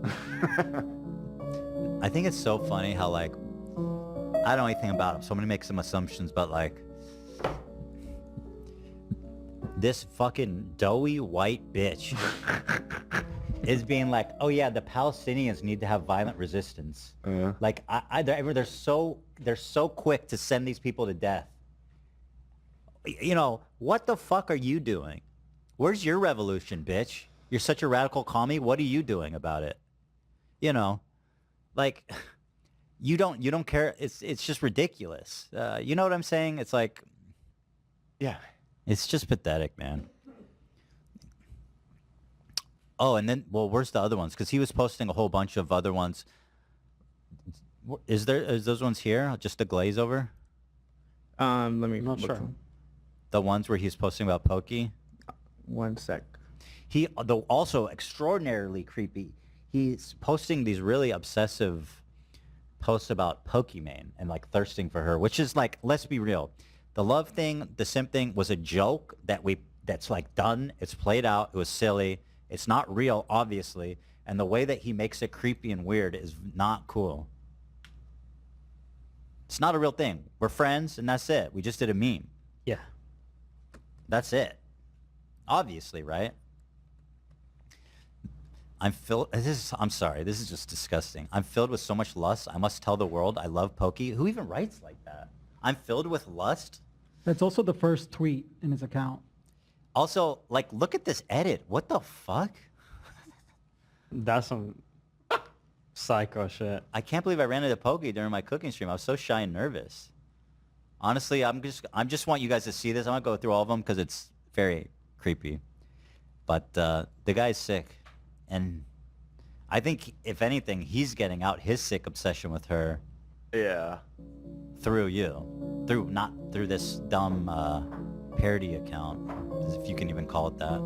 [SPEAKER 1] I think it's so funny how, like, I don't know anything about him, so I'm gonna make some assumptions, but like, this fucking doughy white bitch is being like, oh yeah, the Palestinians need to have violent resistance. Like, they're so quick to send these people to death. You know, what the fuck are you doing? Where's your revolution, bitch? You're such a radical commie. What are you doing about it? You know, like, you don't care. It's just ridiculous. You know what I'm saying? It's like,
[SPEAKER 3] yeah,
[SPEAKER 1] it's just pathetic, man. Oh, and then, well, where's the other ones? Because he was posting a whole bunch of other ones. Is those ones here? Just the glaze over?
[SPEAKER 15] Let me
[SPEAKER 10] Not
[SPEAKER 15] look
[SPEAKER 10] sure.
[SPEAKER 15] them.
[SPEAKER 1] The ones where he's posting about Pokey?
[SPEAKER 15] One sec.
[SPEAKER 1] He, though, also extraordinarily creepy. He's posting these really obsessive posts about Pokimane and like thirsting for her, which is like, let's be real. The Love thing, the simp thing was a joke that's like done. It's played out. It was silly. It's not real, obviously. And the way that he makes it creepy and weird is not cool. It's not a real thing. We're friends and that's it. We just did a meme.
[SPEAKER 10] Yeah.
[SPEAKER 1] That's it. Obviously, right? I'm sorry, this is just disgusting. I'm filled with so much lust. I must tell the world I love Pokey. Who even writes like that? I'm filled with lust?
[SPEAKER 2] That's also the first tweet in his account.
[SPEAKER 1] Also, like, look at this edit. What the fuck?
[SPEAKER 10] That's some psycho shit.
[SPEAKER 1] I can't believe I ran into Pokey during my cooking stream. I was so shy and nervous. Honestly, I just want you guys to see this. I'm gonna go through all of them because it's very creepy. But the guy's sick, and I think if anything, he's getting out his sick obsession with her.
[SPEAKER 3] Yeah.
[SPEAKER 1] Through you, not through this dumb parody account, if you can even call it that.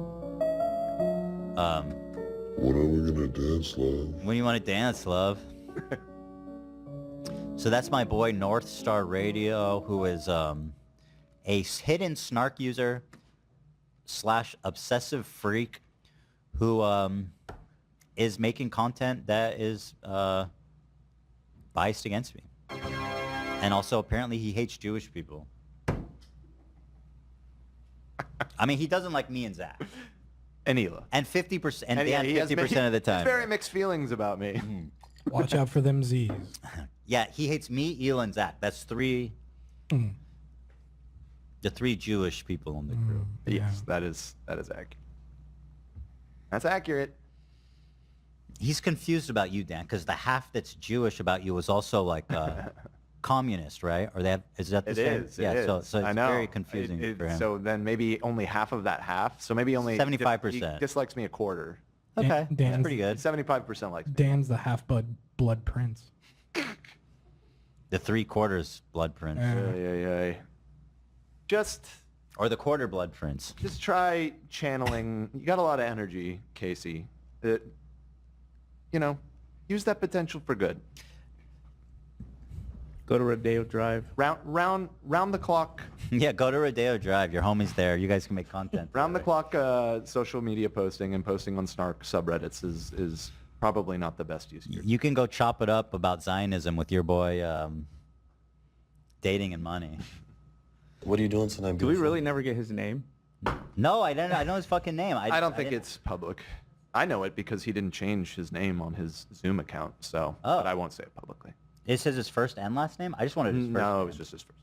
[SPEAKER 16] When are we gonna dance, love?
[SPEAKER 1] When you want to dance, love? So that's my boy North Star Radio, who is a hidden snark user / obsessive freak who is making content that is biased against me. And also, apparently, he hates Jewish people. I mean, he doesn't like me and Zach.
[SPEAKER 3] And Hila.
[SPEAKER 1] And 50%, and
[SPEAKER 3] yeah,
[SPEAKER 1] Dan
[SPEAKER 3] he has
[SPEAKER 1] 50% of the time.
[SPEAKER 3] He's very mixed feelings about me.
[SPEAKER 9] Watch out for them Z's.
[SPEAKER 1] Yeah, he hates me, Hila, and Zach. That's three. The three Jewish people in the group.
[SPEAKER 3] Yes, that is accurate. That's accurate.
[SPEAKER 1] He's confused about you, Dan, because the half that's Jewish about you is also like communist, right? Or is that the same?
[SPEAKER 3] It
[SPEAKER 1] yeah,
[SPEAKER 3] is.
[SPEAKER 1] so it's
[SPEAKER 3] I know.
[SPEAKER 1] very confusing for him.
[SPEAKER 3] So then maybe only half of that half. So maybe only
[SPEAKER 1] 75%.
[SPEAKER 3] He dislikes me a quarter.
[SPEAKER 1] Okay, that's
[SPEAKER 9] Dan's,
[SPEAKER 1] pretty good.
[SPEAKER 3] 75% likes me.
[SPEAKER 9] Dan's the half-blood prince.
[SPEAKER 1] The 3/4 blood prince.
[SPEAKER 3] Yeah. Just...
[SPEAKER 1] Or the quarter blood prince.
[SPEAKER 3] Just try channeling. You got a lot of energy, Casey. Use that potential for good.
[SPEAKER 15] Go to Rodeo Drive.
[SPEAKER 3] Round the clock.
[SPEAKER 1] Yeah, go to Rodeo Drive. Your homie's there. You guys can make content.
[SPEAKER 3] Round the clock social media posting and posting on snark subreddits is probably not the best use of your time.
[SPEAKER 1] You can go chop it up about Zionism with your boy dating and money.
[SPEAKER 16] What are you doing tonight?
[SPEAKER 15] Do we really never get his name?
[SPEAKER 1] No, I don't. I know his fucking name.
[SPEAKER 3] I don't think it's public. I know it because he didn't change his name on his Zoom account, so but I won't say it publicly.
[SPEAKER 1] It says his first and last name? I just wanted his first
[SPEAKER 3] No,
[SPEAKER 1] name.
[SPEAKER 3] it was just his first.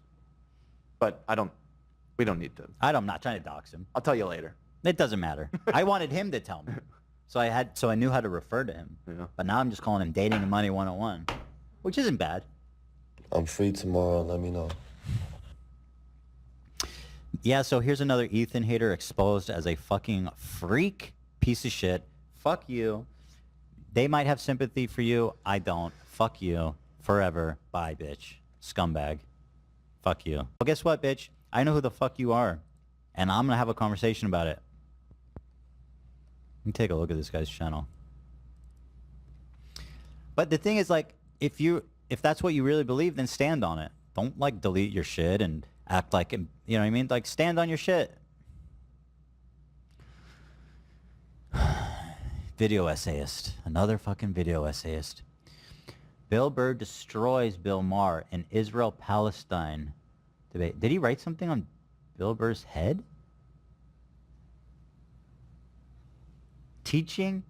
[SPEAKER 3] But I don't We don't need to.
[SPEAKER 1] I'm not trying to dox him.
[SPEAKER 3] I'll tell you later.
[SPEAKER 1] It doesn't matter. I wanted him to tell me. So I knew how to refer to him.
[SPEAKER 3] Yeah.
[SPEAKER 1] But now I'm just calling him Dating and Money 101, which isn't bad.
[SPEAKER 16] I'm free tomorrow. Let me know.
[SPEAKER 1] Yeah, so here's another Ethan hater exposed as a fucking freak piece of shit. Fuck you. They might have sympathy for you. I don't. Fuck you. Forever. Bye, bitch. Scumbag. Fuck you. Well, guess what, bitch? I know who the fuck you are. And I'm going to have a conversation about it. Let me take a look at this guy's channel. But the thing is, like, if that's what you really believe, then stand on it. Don't, like, delete your shit and act like, you know what I mean? Like, stand on your shit. Video essayist. Another fucking video essayist. Bill Burr destroys Bill Maher in Israel-Palestine debate. Did he write something on Bill Burr's head? Teaching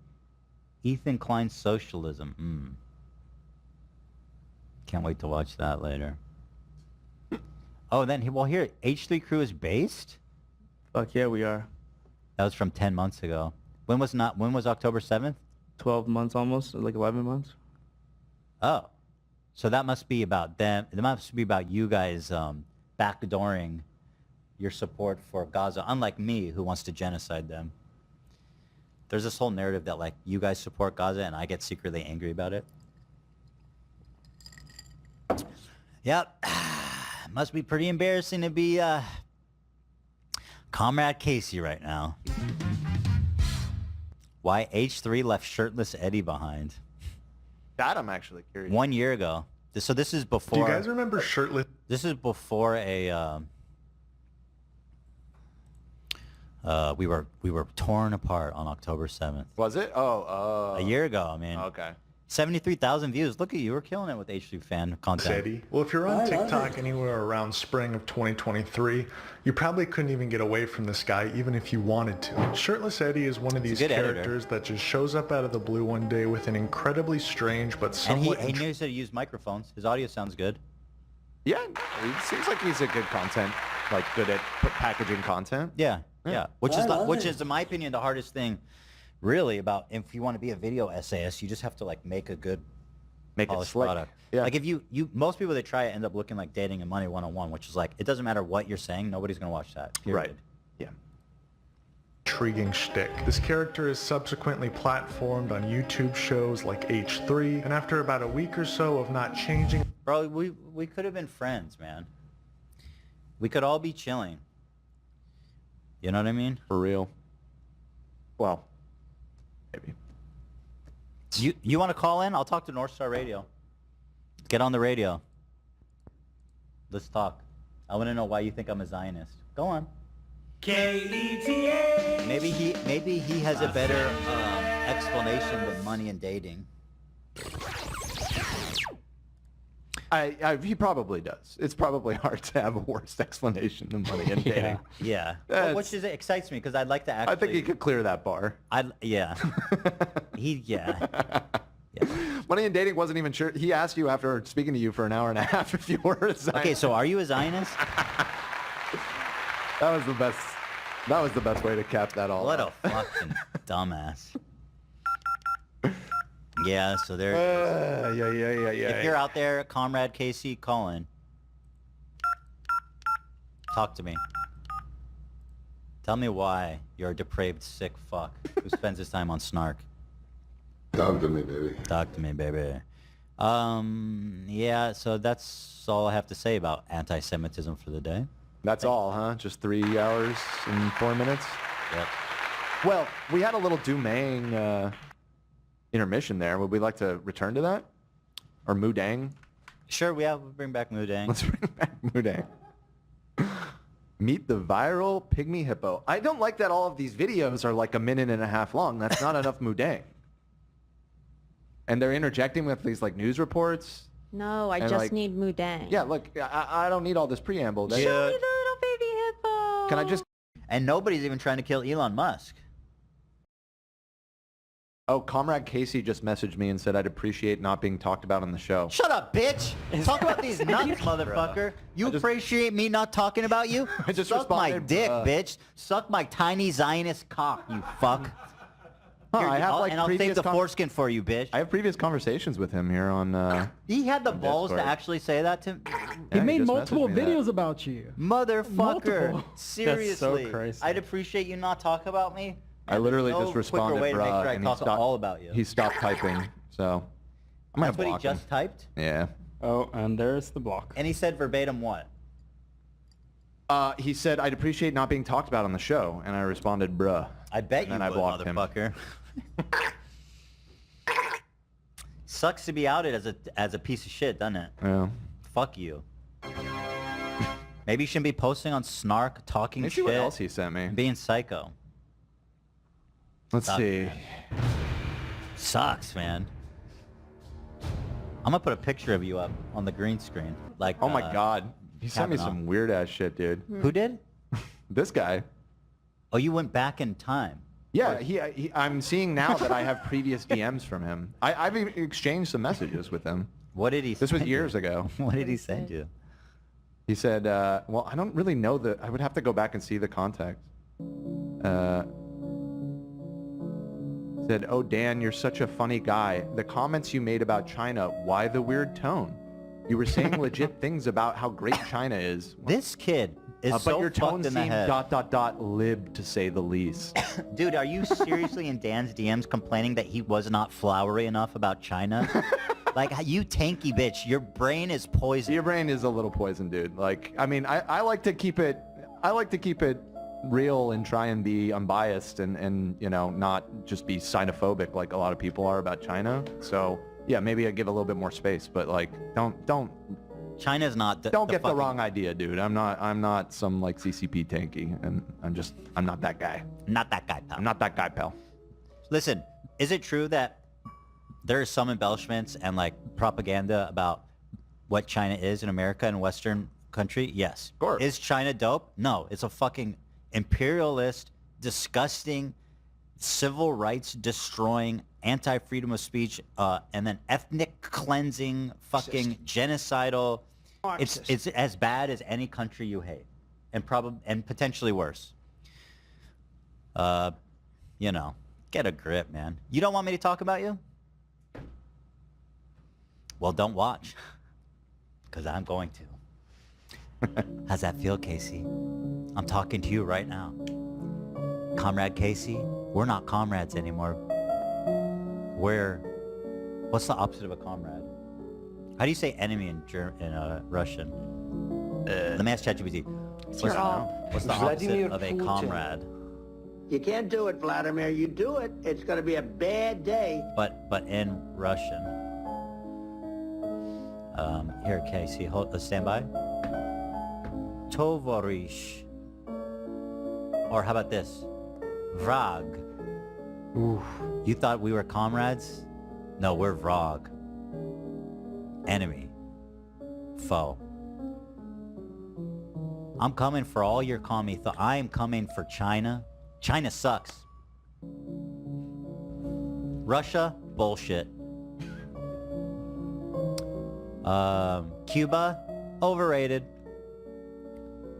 [SPEAKER 1] Ethan Klein's socialism. Can't wait to watch that later. Oh, then, well, here, H3 Crew is based?
[SPEAKER 15] Fuck yeah, we are.
[SPEAKER 1] That was from 10 months ago. When was October 7th?
[SPEAKER 15] 12 months almost, like 11 months.
[SPEAKER 1] Oh. So that must be about them. It must be about you guys backdooring your support for Gaza, unlike me, who wants to genocide them. There's this whole narrative that, like, you guys support Gaza and I get secretly angry about it. Yep. Must be pretty embarrassing to be Comrade Casey right now. Why H3 left shirtless Eddie behind.
[SPEAKER 3] That I'm actually curious.
[SPEAKER 1] 1 year ago. So this is before...
[SPEAKER 13] Do you guys remember shirtless...
[SPEAKER 1] This is before a... we were torn apart on October 7th.
[SPEAKER 3] Was it? Oh,
[SPEAKER 1] a year ago, I mean.
[SPEAKER 3] Okay.
[SPEAKER 1] 73,000 views. Look at you. We're killing it with H3 fan content.
[SPEAKER 13] Eddie. Well, if you're on TikTok anywhere around spring of 2023, you probably couldn't even get away from this guy even if you wanted to. Shirtless Eddie is one of these characters that just shows up out of the blue one day with an incredibly strange but somewhat...
[SPEAKER 1] And he knows how to use microphones. His audio sounds good.
[SPEAKER 3] Yeah, it seems like he's a good content, like good at packaging content.
[SPEAKER 1] Yeah. Which is, in my opinion, the hardest thing, really, about if you want to be a video essayist, you just have to like make a good, polished product.
[SPEAKER 3] Yeah.
[SPEAKER 1] Like if you most people that try it end up looking like Dating and Money 101, which is like it doesn't matter what you're saying, nobody's gonna watch that. Period.
[SPEAKER 3] Right. Yeah.
[SPEAKER 13] Intriguing shtick. This character is subsequently platformed on YouTube shows like H3, and after about a week or so of not changing...
[SPEAKER 1] Bro, we could have been friends, man. We could all be chilling. You know what I mean?
[SPEAKER 3] For real. Well, maybe.
[SPEAKER 1] You want to call in? I'll talk to North Star Radio. Get on the radio. Let's talk. I want to know why you think I'm a Zionist. Go on.
[SPEAKER 11] K-E-T-A.
[SPEAKER 1] Maybe he has a better explanation than money and dating.
[SPEAKER 3] He probably does. It's probably hard to have a worse explanation than money and dating.
[SPEAKER 1] Yeah. Well, which excites me because I'd like to actually...
[SPEAKER 3] I think he could clear that bar.
[SPEAKER 1] Yeah.
[SPEAKER 3] Money and dating wasn't even sure. He asked you after speaking to you for an hour and a half if you were a Zionist.
[SPEAKER 1] Okay, so are you a Zionist?
[SPEAKER 3] That was the best. That was the best way to cap that all.
[SPEAKER 1] What a fucking dumbass. Yeah, so there.
[SPEAKER 3] Yeah.
[SPEAKER 1] If you're out there, Comrade Casey, call in. Talk to me. Tell me why you're a depraved, sick fuck who spends his time on Snark.
[SPEAKER 16] Talk to me, baby.
[SPEAKER 1] Talk to me, baby. Yeah, so that's all I have to say about anti-Semitism for the day.
[SPEAKER 3] That's all, huh? Just 3 hours and 4 minutes?
[SPEAKER 1] Yep.
[SPEAKER 3] Well, we had a little Dumang intermission there. Would we like to return to that? Or Mudang?
[SPEAKER 1] Sure, we'll bring back Mudang.
[SPEAKER 3] Let's bring back Mudang. Meet the viral pygmy hippo. I don't like that all of these videos are like 1.5 minutes long. That's not enough Mudang. And they're interjecting with these like news reports.
[SPEAKER 7] No, I just need Mudang.
[SPEAKER 3] Yeah, look, I don't need all this preamble.
[SPEAKER 7] Show me the little baby hippo.
[SPEAKER 3] Can I just...
[SPEAKER 1] And nobody's even trying to kill Elon Musk.
[SPEAKER 3] Oh, Comrade Casey just messaged me and said I'd appreciate not being talked about on the show.
[SPEAKER 1] Shut up, bitch! Talk about these nuts, motherfucker. You appreciate me not talking about you?
[SPEAKER 3] I just
[SPEAKER 1] Suck my
[SPEAKER 3] responded,
[SPEAKER 1] dick,
[SPEAKER 3] bruh.
[SPEAKER 1] bitch. Suck my tiny Zionist cock, you fuck.
[SPEAKER 3] Huh,
[SPEAKER 1] Here,
[SPEAKER 3] I have like
[SPEAKER 1] and I'll save
[SPEAKER 3] previous
[SPEAKER 1] the foreskin for you, bitch.
[SPEAKER 3] I have previous conversations with him here on.
[SPEAKER 1] He had the balls to
[SPEAKER 3] Discord.
[SPEAKER 1] actually say that to me.
[SPEAKER 2] He made
[SPEAKER 3] just
[SPEAKER 2] multiple
[SPEAKER 3] messaged me that.
[SPEAKER 2] videos about you.
[SPEAKER 1] Motherfucker.
[SPEAKER 2] Multiple.
[SPEAKER 1] Seriously.
[SPEAKER 10] crazy.
[SPEAKER 1] I'd appreciate you not talk about me.
[SPEAKER 3] I literally
[SPEAKER 1] no
[SPEAKER 3] just
[SPEAKER 1] quicker
[SPEAKER 3] responded,
[SPEAKER 1] way to make
[SPEAKER 3] bruh,
[SPEAKER 1] sure I
[SPEAKER 3] and
[SPEAKER 1] talk all about you.
[SPEAKER 3] He stopped typing, so I might
[SPEAKER 1] That's what he
[SPEAKER 3] block him.
[SPEAKER 1] just typed?
[SPEAKER 3] Yeah.
[SPEAKER 10] Oh, and there's the block.
[SPEAKER 1] And he said verbatim what?
[SPEAKER 3] He said I'd appreciate not being talked about on the show, and I responded, bruh.
[SPEAKER 1] I bet
[SPEAKER 3] And
[SPEAKER 1] you
[SPEAKER 3] then I
[SPEAKER 1] would,
[SPEAKER 3] blocked him.
[SPEAKER 1] motherfucker. Sucks to be outed as a piece of shit, doesn't it?
[SPEAKER 3] Yeah.
[SPEAKER 1] Fuck you. Maybe you shouldn't be posting on Snark, talking
[SPEAKER 3] Let me see
[SPEAKER 1] shit,
[SPEAKER 3] what else he sent me.
[SPEAKER 1] being psycho.
[SPEAKER 3] Let's
[SPEAKER 1] Sucks,
[SPEAKER 3] see.
[SPEAKER 1] man. Sucks, man. I'm gonna put a picture of you up on the green screen. Like,
[SPEAKER 3] Oh my god. He sent me
[SPEAKER 1] Kavanaugh.
[SPEAKER 3] some weird ass shit, dude.
[SPEAKER 1] Who did?
[SPEAKER 3] This guy.
[SPEAKER 1] Oh, you went back in time.
[SPEAKER 3] Yeah, I'm seeing now that I have previous DMs from him. I've even exchanged some messages with him.
[SPEAKER 1] What did he
[SPEAKER 3] This was
[SPEAKER 1] send
[SPEAKER 3] years
[SPEAKER 1] you?
[SPEAKER 3] ago.
[SPEAKER 1] What did he send you?
[SPEAKER 3] He said, well, I don't really know the... I would have to go back and see the context. Said, oh, Dan, you're such a funny guy. The comments you made about China, why the weird tone? You were saying legit things about how great China is.
[SPEAKER 1] This kid is
[SPEAKER 3] But
[SPEAKER 1] so
[SPEAKER 3] your tone
[SPEAKER 1] fucked in the
[SPEAKER 3] seemed
[SPEAKER 1] head.
[SPEAKER 3] lib, to say the least.
[SPEAKER 1] Dude, are you seriously in Dan's DMs complaining that he was not flowery enough about China? Like, you tanky bitch, your brain is poisoned.
[SPEAKER 3] Your brain is a little poisoned, dude. Like, I mean, I like to keep it... I like to keep it real and try and be unbiased and you know, not just be xenophobic like a lot of people are about China. So, yeah, maybe I give a little bit more space, but like, don't
[SPEAKER 1] China's not
[SPEAKER 3] don't get the wrong idea, dude. I'm not some like CCP tanky, and I'm not that guy.
[SPEAKER 1] Not that guy, pal.
[SPEAKER 3] I'm not that guy, pal.
[SPEAKER 1] Listen, is it true that there are some embellishments and like propaganda about what China is in America and Western country? Yes.
[SPEAKER 3] Of course.
[SPEAKER 1] Is China dope? No. It's a fucking imperialist, disgusting, civil rights destroying, anti-freedom of speech, and then ethnic cleansing, fucking genocidal. It's as bad as any country you hate, and potentially worse. You know, get a grip, man. You don't want me to talk about you? Well, don't watch, because I'm going to. How's that feel, Casey? I'm talking to you right now. Comrade Casey, we're not comrades anymore. What's the opposite of a comrade? How do you say enemy in Russian? Let me ask ChatGPT. What's the opposite
[SPEAKER 5] Vladimir
[SPEAKER 1] of a
[SPEAKER 5] Putin.
[SPEAKER 1] comrade?
[SPEAKER 5] You can't do it, Vladimir. You do it, it's going to be a bad day.
[SPEAKER 1] But in Russian. Here, Casey, stand by. Tovarish. Or how about this? Vrag. Ooh. You thought we were comrades? No, we're vrag. Enemy. Foe. I'm coming for all your commie thought. I am coming for China. China sucks. Russia, bullshit. Cuba, overrated.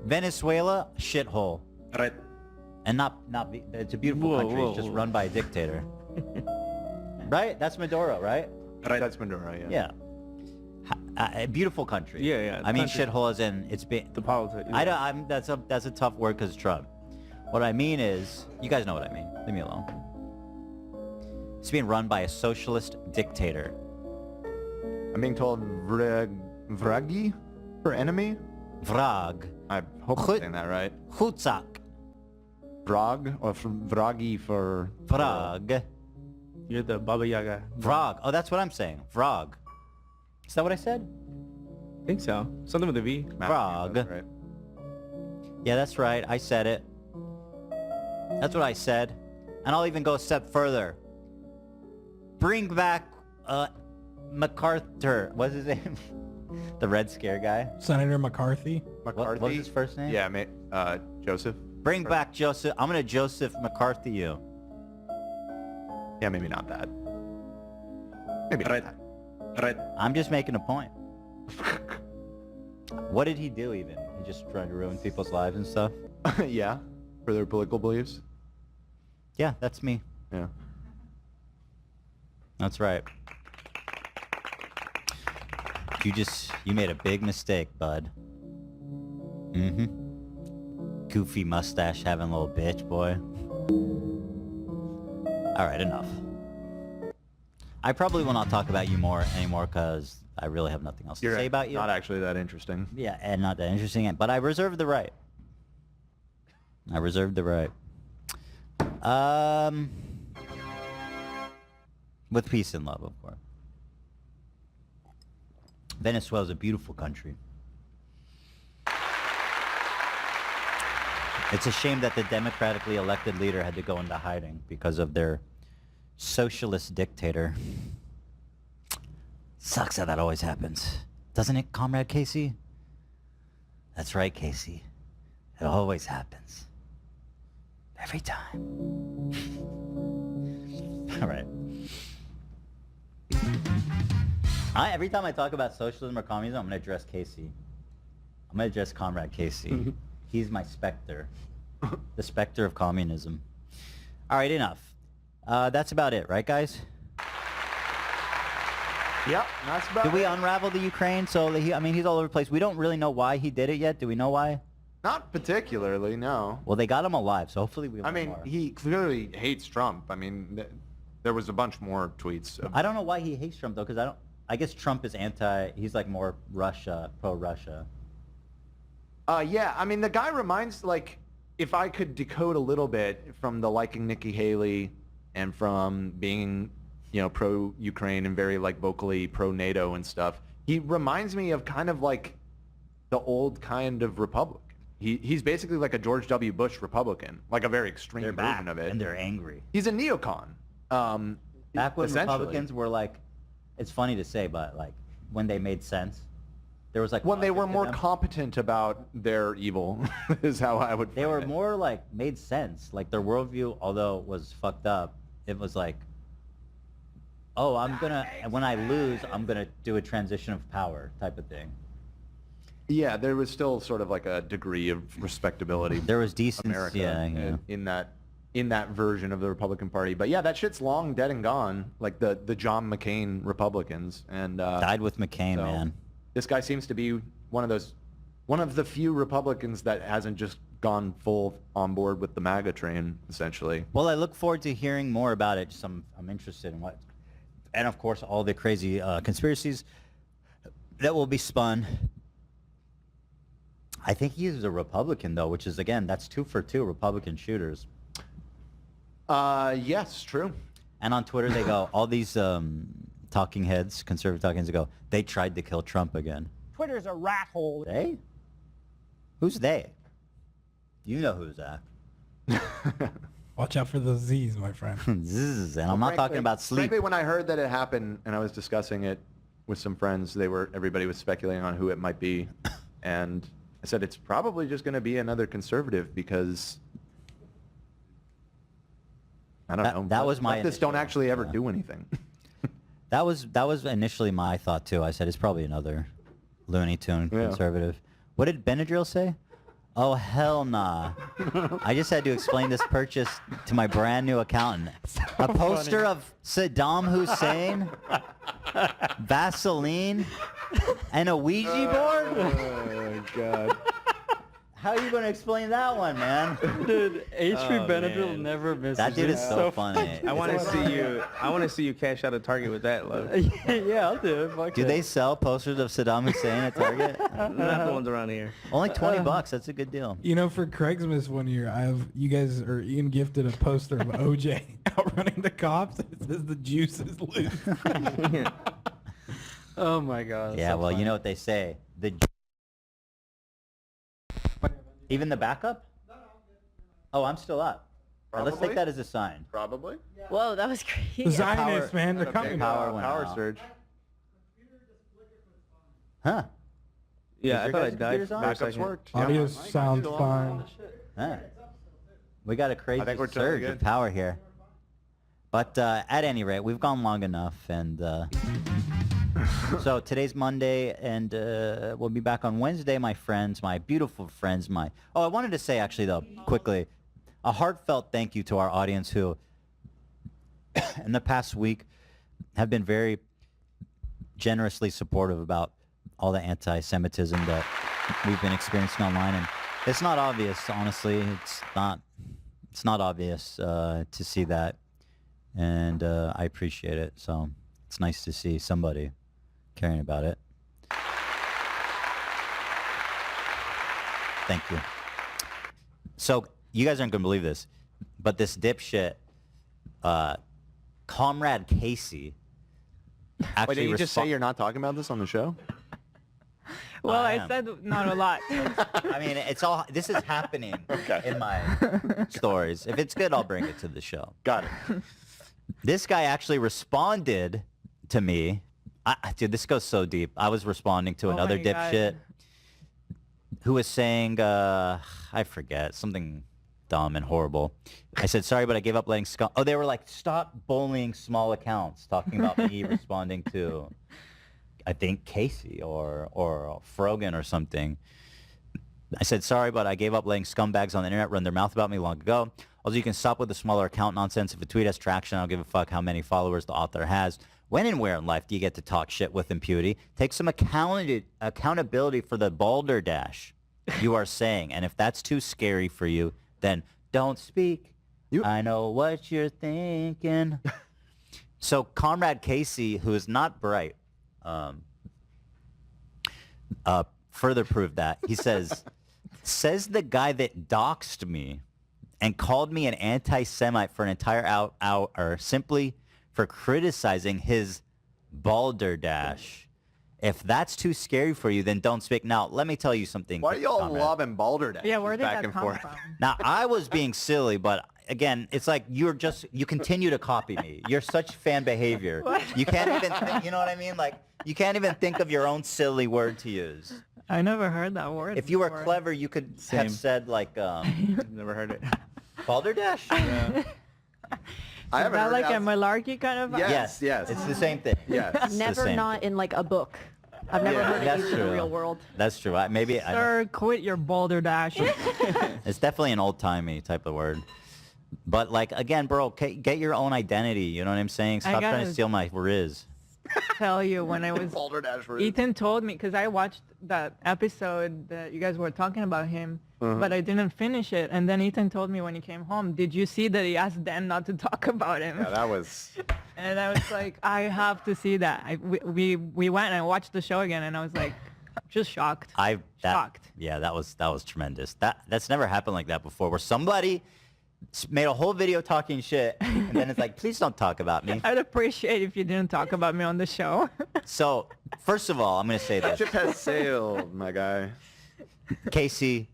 [SPEAKER 1] Venezuela, shithole.
[SPEAKER 15] Right.
[SPEAKER 1] And it's a beautiful country. It's just run by a dictator. Right? That's Maduro, right?
[SPEAKER 3] Right. That's Maduro, yeah.
[SPEAKER 1] Yeah. A beautiful country.
[SPEAKER 15] Yeah, yeah.
[SPEAKER 1] I mean,
[SPEAKER 15] Country.
[SPEAKER 1] shithole as in it's been.
[SPEAKER 15] The politics.
[SPEAKER 1] That's a tough word because Trump. What I mean is, you guys know what I mean. Leave me alone. It's being run by a socialist dictator.
[SPEAKER 3] I'm being told vragi for enemy.
[SPEAKER 1] Vrag.
[SPEAKER 3] I hope I'm saying that right.
[SPEAKER 1] Chutzak.
[SPEAKER 3] Vrag or vragi for
[SPEAKER 1] Vrag.
[SPEAKER 15] You're the Baba Yaga.
[SPEAKER 1] Vrag. Oh, that's what I'm saying. Vrag. Is that what I said?
[SPEAKER 15] I think so. Something with a V.
[SPEAKER 1] Vrag.
[SPEAKER 3] Right.
[SPEAKER 1] Yeah, that's right. I said it. That's what I said. And I'll even go a step further. Bring back MacArthur. What's his name? The Red Scare guy.
[SPEAKER 9] Senator McCarthy.
[SPEAKER 1] What was his first name?
[SPEAKER 3] Yeah, Joseph.
[SPEAKER 1] Bring back Joseph. I'm gonna Joseph McCarthy you.
[SPEAKER 3] Yeah, maybe not that. Maybe not that.
[SPEAKER 1] I'm just making a point. What did he do even? He just tried to ruin people's lives and stuff?
[SPEAKER 3] Yeah, for their political beliefs.
[SPEAKER 1] Yeah, that's me.
[SPEAKER 3] Yeah.
[SPEAKER 1] That's right. You made a big mistake, bud. Mm-hmm. Goofy mustache having little bitch boy. Alright, enough. I probably will not talk about you anymore because I really have nothing else to say about you.
[SPEAKER 3] Not actually that interesting.
[SPEAKER 1] Yeah, and not that interesting, but I reserve the right. I reserve the right. With peace and love, of course. Venezuela is a beautiful country. It's a shame that the democratically elected leader had to go into hiding because of their socialist dictator. Sucks how that always happens. Doesn't it, Comrade Casey? That's right, Casey. It always happens. Every time. All right. Every time I talk about socialism or communism, I'm going to address Casey. I'm going to address Comrade Casey. He's my specter. The specter of communism. All right, enough. That's about it, right, guys?
[SPEAKER 3] Yep, that's about
[SPEAKER 1] Did we unravel the Ukraine? So, he's all over the place. We don't really know why he did it yet. Do we know why?
[SPEAKER 3] Not particularly, no.
[SPEAKER 1] Well, they got him alive, so hopefully we learn
[SPEAKER 3] I mean,
[SPEAKER 1] more.
[SPEAKER 3] he clearly hates Trump. I mean, there was a bunch more tweets.
[SPEAKER 1] I don't know why he hates Trump, though, because I guess Trump is he's like more Russia, pro-Russia.
[SPEAKER 3] Yeah, I mean, the guy reminds, like, if I could decode a little bit from the liking Nikki Haley and from being, you know, pro-Ukraine and very, like, vocally pro-NATO and stuff, he reminds me of kind of like the old kind of Republican. He's basically like a George W. Bush Republican, like a very extreme version of it.
[SPEAKER 1] And they're angry.
[SPEAKER 3] He's a neocon.
[SPEAKER 1] Back when Republicans were like, it's funny to say, but like when they made sense, there was like
[SPEAKER 3] when they were
[SPEAKER 1] logic to
[SPEAKER 3] more
[SPEAKER 1] them.
[SPEAKER 3] competent about their evil, is how I would.
[SPEAKER 1] They were more like made sense. Like their worldview, although it was fucked up, it was like, oh, when I lose, I'm gonna do a transition of power type of thing.
[SPEAKER 3] Yeah, there was still sort of like a degree of respectability.
[SPEAKER 1] There was decency,
[SPEAKER 3] America
[SPEAKER 1] yeah.
[SPEAKER 3] in that version of the Republican Party. But yeah, that shit's long dead and gone. Like the John McCain Republicans and
[SPEAKER 1] died with McCain, man.
[SPEAKER 3] This guy seems to be one of the few Republicans that hasn't just gone full on board with the MAGA train, essentially.
[SPEAKER 1] Well, I look forward to hearing more about it. I'm interested in what, and of course all the crazy conspiracies that will be spun. I think he's a Republican though, which is again, that's 2 for 2 Republican shooters.
[SPEAKER 3] Yes, true.
[SPEAKER 1] And on Twitter they go, all these talking heads, conservative talking heads go, they tried to kill Trump again.
[SPEAKER 11] Twitter's a rat hole.
[SPEAKER 1] They? Who's they? You know who's that.
[SPEAKER 9] Watch out for those Z's, my friend.
[SPEAKER 1] Zzz, and I'm not talking about sleep.
[SPEAKER 3] Frankly, when I heard that it happened and I was discussing it with some friends, everybody was speculating on who it might be. And I said, it's probably just going to be another conservative because, I don't know.
[SPEAKER 1] That was my
[SPEAKER 3] leftists don't actually ever do anything.
[SPEAKER 1] That was initially my thought too. I said it's probably another Looney Tune conservative. What did Benadryl say? Oh hell nah! I just had to explain this purchase to my brand new accountant. A poster of Saddam Hussein, Vaseline, and a Ouija board.
[SPEAKER 3] Oh my god!
[SPEAKER 1] How are you going to explain that one, man?
[SPEAKER 10] Dude, HP Benadryl never misses.
[SPEAKER 1] That dude is so funny.
[SPEAKER 15] I want to see you cash out a Target with that, love.
[SPEAKER 10] Yeah, I'll do it. Fuck
[SPEAKER 1] Do
[SPEAKER 10] it.
[SPEAKER 1] they sell posters of Saddam Hussein at Target?
[SPEAKER 15] Not the ones around here.
[SPEAKER 1] Only $20. That's a good deal.
[SPEAKER 9] You know, for Craigslist one year, you guys are Ian gifted a poster of OJ outrunning the cops. It says the juice is loose.
[SPEAKER 10] Oh my god.
[SPEAKER 1] Yeah, well, you know what they say. Even the backup? Oh, I'm still up. Let's take that as a sign.
[SPEAKER 3] Probably.
[SPEAKER 7] Whoa, that was crazy.
[SPEAKER 9] The Zionists, man, they're coming.
[SPEAKER 3] Power surge.
[SPEAKER 1] Huh?
[SPEAKER 15] Yeah,
[SPEAKER 1] Is
[SPEAKER 15] I thought
[SPEAKER 1] your
[SPEAKER 15] I
[SPEAKER 1] guys'
[SPEAKER 15] died
[SPEAKER 1] computers
[SPEAKER 15] for
[SPEAKER 1] on?
[SPEAKER 15] a
[SPEAKER 3] Backups
[SPEAKER 15] second.
[SPEAKER 3] worked.
[SPEAKER 9] Audio sounds fine.
[SPEAKER 1] Huh. We got a crazy
[SPEAKER 3] think we're totally
[SPEAKER 1] surge
[SPEAKER 3] good.
[SPEAKER 1] of power here. But at any rate, we've gone long enough, and so today's Monday, and we'll be back on Wednesday, my friends, my beautiful friends. Oh, I wanted to say actually though, quickly, a heartfelt thank you to our audience who, in the past week, have been very generously supportive about all the anti-Semitism that we've been experiencing online, and it's not obvious, honestly. It's not obvious to see that, and I appreciate it. So it's nice to see somebody caring about it. Thank you. So you guys aren't gonna believe this, but this dipshit, Comrade Casey, actually
[SPEAKER 3] Wait, did you just say you're not talking about this on the show?
[SPEAKER 17] Well, I said not a lot.
[SPEAKER 1] I mean, this is happening in my stories. If it's good, I'll bring it to the show.
[SPEAKER 3] Got it.
[SPEAKER 1] This guy actually responded to me. Dude, this goes so deep. I was responding to another dipshit who was saying, I forget, something dumb and horrible. I said, sorry, but I gave up letting scum. Oh, they were like, stop bullying small accounts, talking about me responding to, I think, Casey or Frogan or something. I said, sorry, but I gave up letting scumbags on the internet run their mouth about me long ago. Also, you can stop with the smaller account nonsense. If a tweet has traction, I don't give a fuck how many followers the author has. When and where in life do you get to talk shit with impunity? Take some accountability for the balderdash you are saying. And if that's too scary for you, then don't speak. I know what you're thinking. So Comrade Casey, who is not bright, further proved that. He says the guy that doxed me and called me an anti-Semite for an entire hour simply for criticizing his balderdash. If that's too scary for you, then don't speak. Now, let me tell you something.
[SPEAKER 3] Why are y'all
[SPEAKER 1] Comrade.
[SPEAKER 3] lobbing balderdash?
[SPEAKER 17] Yeah, where did
[SPEAKER 3] back
[SPEAKER 17] that
[SPEAKER 3] and
[SPEAKER 17] come
[SPEAKER 3] forth?
[SPEAKER 17] from?
[SPEAKER 1] Now, I was being silly, but again, it's like you continue to copy me. You're such fan behavior. You can't even think, you know what I mean? Like, you can't even think of your own silly word to use.
[SPEAKER 17] I never heard that word.
[SPEAKER 1] If you were
[SPEAKER 17] before.
[SPEAKER 1] clever, you could have said like,
[SPEAKER 3] Never heard it.
[SPEAKER 1] balderdash?
[SPEAKER 3] Yeah. I
[SPEAKER 17] Is
[SPEAKER 3] haven't
[SPEAKER 17] that
[SPEAKER 3] heard
[SPEAKER 17] like
[SPEAKER 3] that.
[SPEAKER 17] a malarkey kind of?
[SPEAKER 3] Yes, yes.
[SPEAKER 1] It's the same thing.
[SPEAKER 3] Yes.
[SPEAKER 1] It's the
[SPEAKER 7] Never
[SPEAKER 1] same
[SPEAKER 7] not
[SPEAKER 1] thing.
[SPEAKER 7] in like a book. I've never heard it
[SPEAKER 1] That's
[SPEAKER 7] used in the
[SPEAKER 1] true.
[SPEAKER 7] real world.
[SPEAKER 1] That's true. Maybe
[SPEAKER 17] Sir, quit your balderdash.
[SPEAKER 1] it's definitely an old-timey type of word. But like, again, bro, get your own identity. You know what I'm saying? Stop trying to
[SPEAKER 17] gotta-
[SPEAKER 1] steal my riz.
[SPEAKER 17] Tell you when I was
[SPEAKER 3] Balderdash for
[SPEAKER 17] Ethan told me, because I watched that episode that you guys were talking about him, but I didn't finish it. And then Ethan told me when he came home, did you see that he asked Dan not to talk about him?
[SPEAKER 3] Yeah, that was.
[SPEAKER 17] And I was like, I have to see that. We went and watched the show again, and I was like, just shocked. Shocked.
[SPEAKER 1] Yeah, that was tremendous. That's never happened like that before, where somebody made a whole video talking shit, and then it's like, please don't talk about me.
[SPEAKER 17] I'd appreciate if you didn't talk about me on the show.
[SPEAKER 1] So, first of all, I'm going to say this.
[SPEAKER 3] Ship has sailed, my guy.
[SPEAKER 1] Casey,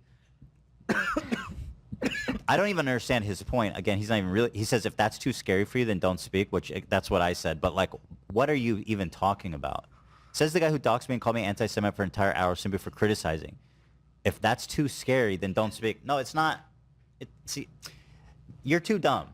[SPEAKER 1] I don't even understand his point. Again, he's not even really, he says if that's too scary for you, then don't speak, which that's what I said. But like, what are you even talking about? Says the guy who doxed me and called me anti-Semite for an entire hour simply for criticizing. If that's too scary, then don't speak. No, it's not. See, you're too dumb.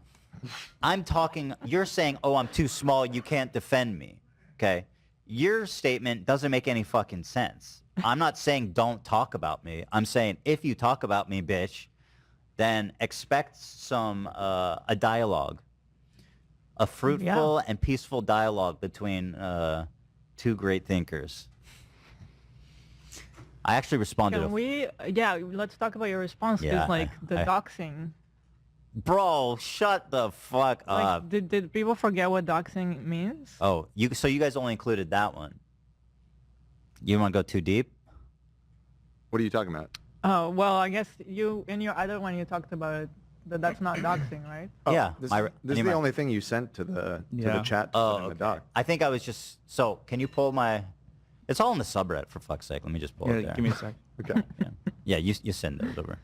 [SPEAKER 1] I'm talking, you're saying, oh, I'm too small, you can't defend me, okay? Your statement doesn't make any fucking sense. I'm not saying don't talk about me. I'm saying if you talk about me, bitch, then expect a dialogue, a fruitful and peaceful dialogue between two great thinkers. I actually responded.
[SPEAKER 17] Let's talk about your response, because
[SPEAKER 1] Yeah,
[SPEAKER 17] like the doxing.
[SPEAKER 1] Bro, shut the fuck up.
[SPEAKER 17] Like, did people forget what doxing means?
[SPEAKER 1] Oh, so you guys only included that one. You want to go too deep?
[SPEAKER 3] What are you talking about?
[SPEAKER 17] Oh, well, I guess you, in your other one, you talked about it, that's not doxing, right?
[SPEAKER 3] Oh,
[SPEAKER 1] Yeah.
[SPEAKER 3] This is the only thing you sent to the chat.
[SPEAKER 1] Oh,
[SPEAKER 3] the doc.
[SPEAKER 1] I think I was just, so can you pull my, it's all in the subreddit, for fuck's sake. Let me just pull it there.
[SPEAKER 10] Give me a sec.
[SPEAKER 3] Okay.
[SPEAKER 1] Yeah, you send those over.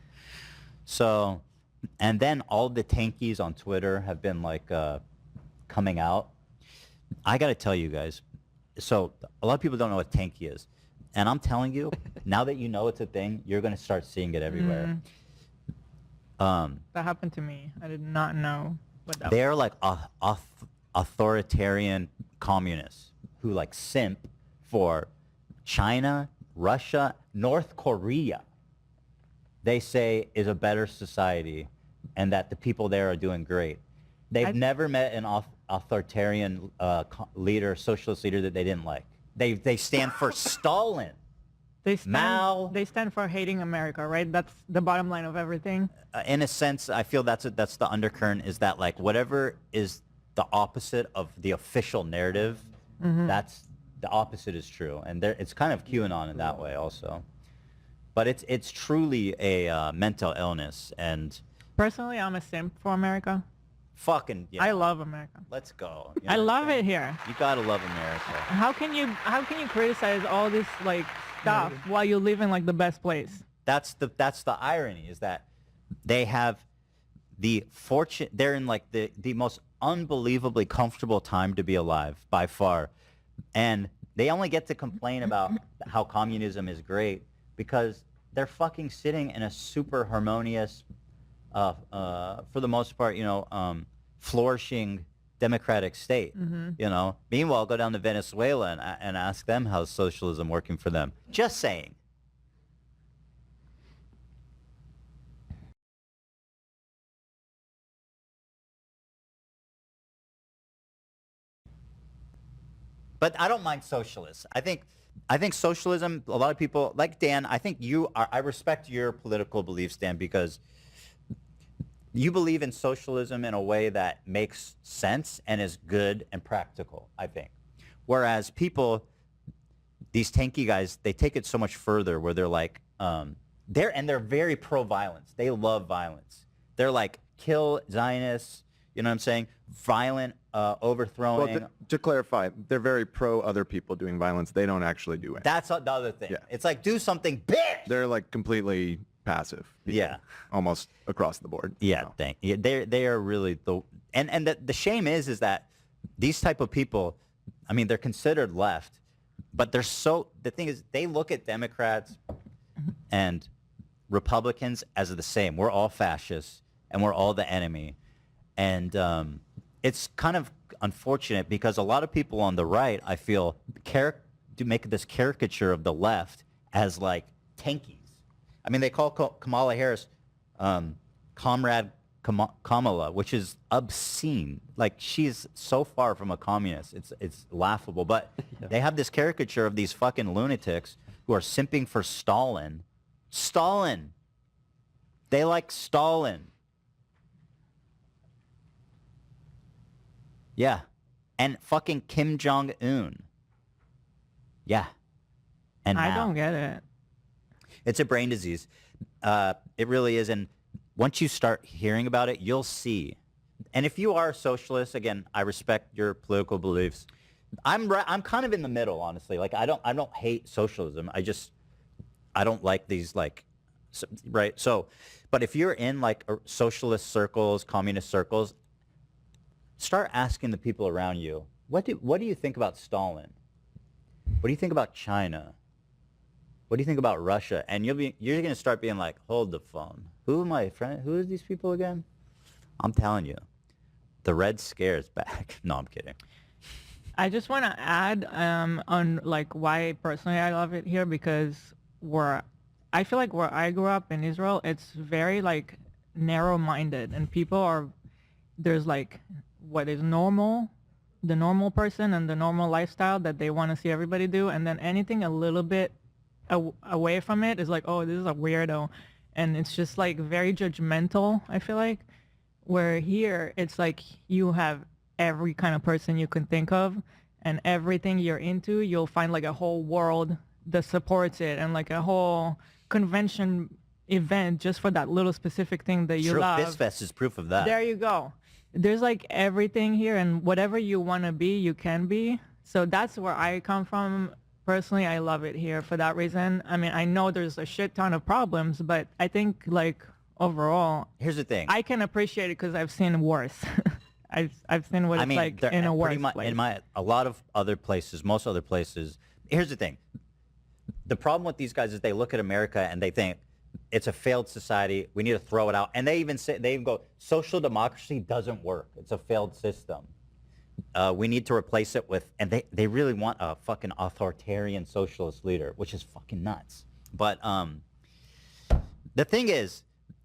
[SPEAKER 1] So, and then all the tankies on Twitter have been like coming out. I got to tell you guys, so a lot of people don't know what tanky is. And I'm telling you, now that you know it's a thing, you're going to start seeing it everywhere.
[SPEAKER 17] That happened to me. I did not know.
[SPEAKER 1] They're like authoritarian communists who like simp for China, Russia, North Korea. They say is a better society and that the people there are doing great. They've never met an authoritarian leader, socialist leader that they didn't like. They stand for Stalin. Mao.
[SPEAKER 17] They stand for hating America, right? That's the bottom line of everything.
[SPEAKER 1] In a sense, I feel that's the undercurrent, is that like whatever is the opposite of the official narrative, that's the opposite is true, and it's kind of QAnon in that way also. But it's truly a mental illness, and
[SPEAKER 17] personally, I'm a simp for America.
[SPEAKER 1] Fucking yeah.
[SPEAKER 17] I love America.
[SPEAKER 1] Let's go.
[SPEAKER 17] I love it here.
[SPEAKER 1] You gotta love America.
[SPEAKER 17] How can you criticize all this like stuff while you live in like the best place?
[SPEAKER 1] That's the irony, is that they have the fortune. They're in like the most unbelievably comfortable time to be alive by far, and they only get to complain about how communism is great because they're fucking sitting in a super harmonious, for the most part, flourishing democratic state. Meanwhile, go down to Venezuela and ask them how's socialism working for them. Just saying. But I don't mind socialists. I think socialism, a lot of people, like Dan, I respect your political beliefs, Dan, because you believe in socialism in a way that makes sense and is good and practical, I think. Whereas people, these tanky guys, they take it so much further where they're like, they're very pro-violence. They love violence. They're like, kill Zionists, you know what I'm saying? Violent, overthrowing.
[SPEAKER 3] Well, to clarify, they're very pro other people doing violence. They don't actually do it.
[SPEAKER 1] That's the other thing.
[SPEAKER 3] Yeah.
[SPEAKER 1] It's like, do something, bitch!
[SPEAKER 3] They're like completely passive. People,
[SPEAKER 1] yeah.
[SPEAKER 3] Almost across the board.
[SPEAKER 1] Yeah, they are really and the shame is that these type of people, I mean, they're considered left, but the thing is, they look at Democrats and Republicans as the same. We're all fascists and we're all the enemy. And it's kind of unfortunate because a lot of people on the right, I feel, do make this caricature of the left as like tankies. I mean, they call Kamala Harris Comrade Kamala, which is obscene. Like, she's so far from a communist. It's laughable. But they have this caricature of these fucking lunatics who are simping for Stalin. Stalin. They like Stalin. Yeah. And fucking Kim Jong-un. Yeah. And
[SPEAKER 17] I don't get it.
[SPEAKER 1] It's a brain disease. It really is. And once you start hearing about it, you'll see. And if you are a socialist, again, I respect your political beliefs. I'm kind of in the middle, honestly. Like, I don't hate socialism. I don't like these, like, right? So, but if you're in like socialist circles, communist circles, start asking the people around you, what do you think about Stalin? What do you think about China? What do you think about Russia? And you're going to start being like, hold the phone. Who am I, friend? Who are these people again? I'm telling you, the Red Scare is back. No, I'm kidding.
[SPEAKER 17] I just want to add on like why personally I love it here, because I feel like where I grew up in Israel, it's very like narrow-minded, and there's like what is normal, the normal person and the normal lifestyle that they want to see everybody do, and then anything a little bit away from it is like, oh, this is a weirdo, and it's just like very judgmental, I feel like. Where here it's like you have every kind of person you can think of, and everything you're into, you'll find like a whole world that supports it, and like a whole convention event just for that little specific thing that you love.
[SPEAKER 1] Fist Fest is proof of that.
[SPEAKER 17] There you go. There's like everything here, and whatever you want to be, you can be. So that's where I come from. Personally, I love it here for that reason. I mean, I know there's a shit ton of problems, but I think like overall,
[SPEAKER 1] here's the thing.
[SPEAKER 17] I can appreciate it because I've seen worse. I've seen what it's like in a worse place.
[SPEAKER 1] In a lot of other places, most other places, here's the thing. The problem with these guys is they look at America and they think it's a failed society. We need to throw it out. And they even go, social democracy doesn't work. It's a failed system. We need to replace it with, and they really want a fucking authoritarian socialist leader, which is fucking nuts. But the thing is,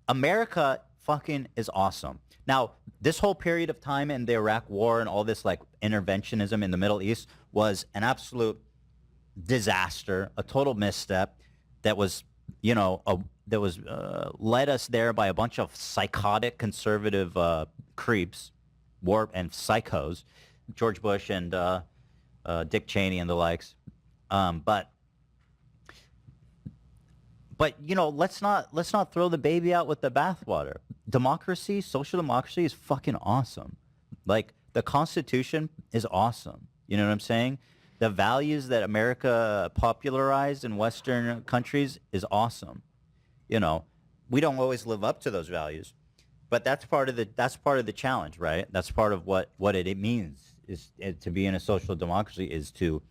[SPEAKER 1] America fucking is awesome. Now, this whole period of time in the Iraq War and all this like interventionism in the Middle East was an absolute disaster, a total misstep that was, you know, that was led us there by a bunch of psychotic conservative creeps, and psychos, George Bush and Dick Cheney and the likes. But you know, let's not throw the baby out with the bathwater. Democracy, social democracy is fucking awesome. Like the Constitution is awesome. You know what I'm saying? The values that America popularized in Western countries is awesome. You know, we don't always live up to those values, but that's part of the challenge, right? That's part of what it means is to be in a social democracy is to.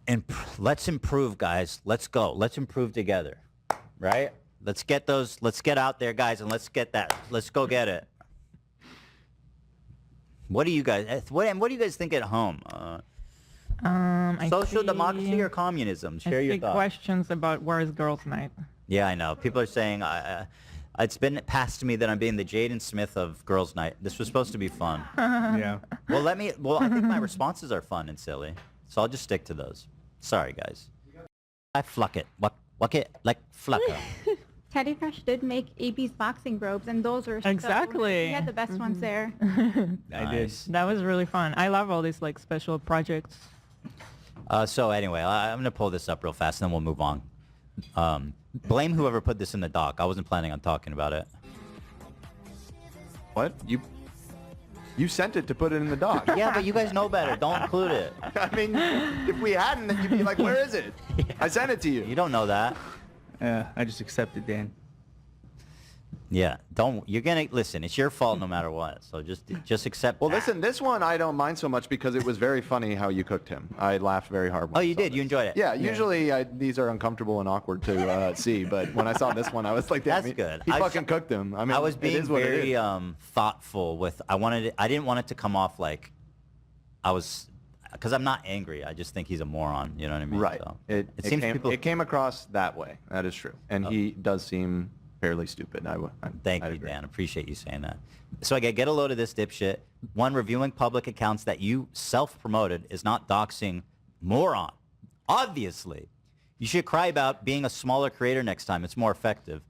[SPEAKER 1] And let's improve, guys. Let's go. Let's improve together, right? Let's get out there, guys, and let's get that. Let's go get it. What do you guys? What do you guys think at home? Social democracy or communism? Share your thoughts.
[SPEAKER 17] Questions about where is girls' night.
[SPEAKER 1] Yeah, I know. People are saying it's been passed to me that I'm being the Jaden Smith of girls' night. This was supposed to be fun.
[SPEAKER 15] Yeah.
[SPEAKER 1] Well, I think my responses are fun and silly, so I'll just stick to those. Sorry, guys. I fuck it. Fuck it like flucka.
[SPEAKER 18] Teddy Crush did make AB's boxing robes, and those were
[SPEAKER 17] Exactly.
[SPEAKER 18] He had the best ones there.
[SPEAKER 1] I did.
[SPEAKER 17] That was really fun. I love all these like special projects.
[SPEAKER 1] So anyway, I'm gonna pull this up real fast, and then we'll move on. Blame whoever put this in the doc. I wasn't planning on talking about it.
[SPEAKER 3] What? You sent it to put it in the doc.
[SPEAKER 1] Yeah, but you guys know better. Don't include it.
[SPEAKER 3] I mean, if we hadn't, then you'd be like, where is it? Yeah. I sent it to you.
[SPEAKER 1] You don't know that.
[SPEAKER 15] Yeah, I just accepted, Dan.
[SPEAKER 1] Yeah, you're gonna, listen, it's your fault no matter what, so just accept
[SPEAKER 3] Well,
[SPEAKER 1] that.
[SPEAKER 3] listen, this one I don't mind so much because it was very funny how you cooked him. I laughed very hard when
[SPEAKER 1] Oh,
[SPEAKER 3] I
[SPEAKER 1] you
[SPEAKER 3] saw
[SPEAKER 1] did?
[SPEAKER 3] this.
[SPEAKER 1] You enjoyed it?
[SPEAKER 3] Yeah, usually these are uncomfortable and awkward to see, but when I saw this one, I was like,
[SPEAKER 1] That's good.
[SPEAKER 3] He fucking cooked him. I mean,
[SPEAKER 1] I was
[SPEAKER 3] it
[SPEAKER 1] being
[SPEAKER 3] is what it
[SPEAKER 1] very
[SPEAKER 3] is.
[SPEAKER 1] thoughtful with, I didn't want it to come off like because I'm not angry. I just think he's a moron, you know what I mean?
[SPEAKER 3] Right.
[SPEAKER 1] So,
[SPEAKER 3] It came across that way. That is true. And he does seem fairly stupid.
[SPEAKER 1] Thank you, Dan. Appreciate you saying that. So I get a load of this dipshit. One, reviewing public accounts that you self-promoted is not doxing moron. Obviously. You should cry about being a smaller creator next time. It's more effective.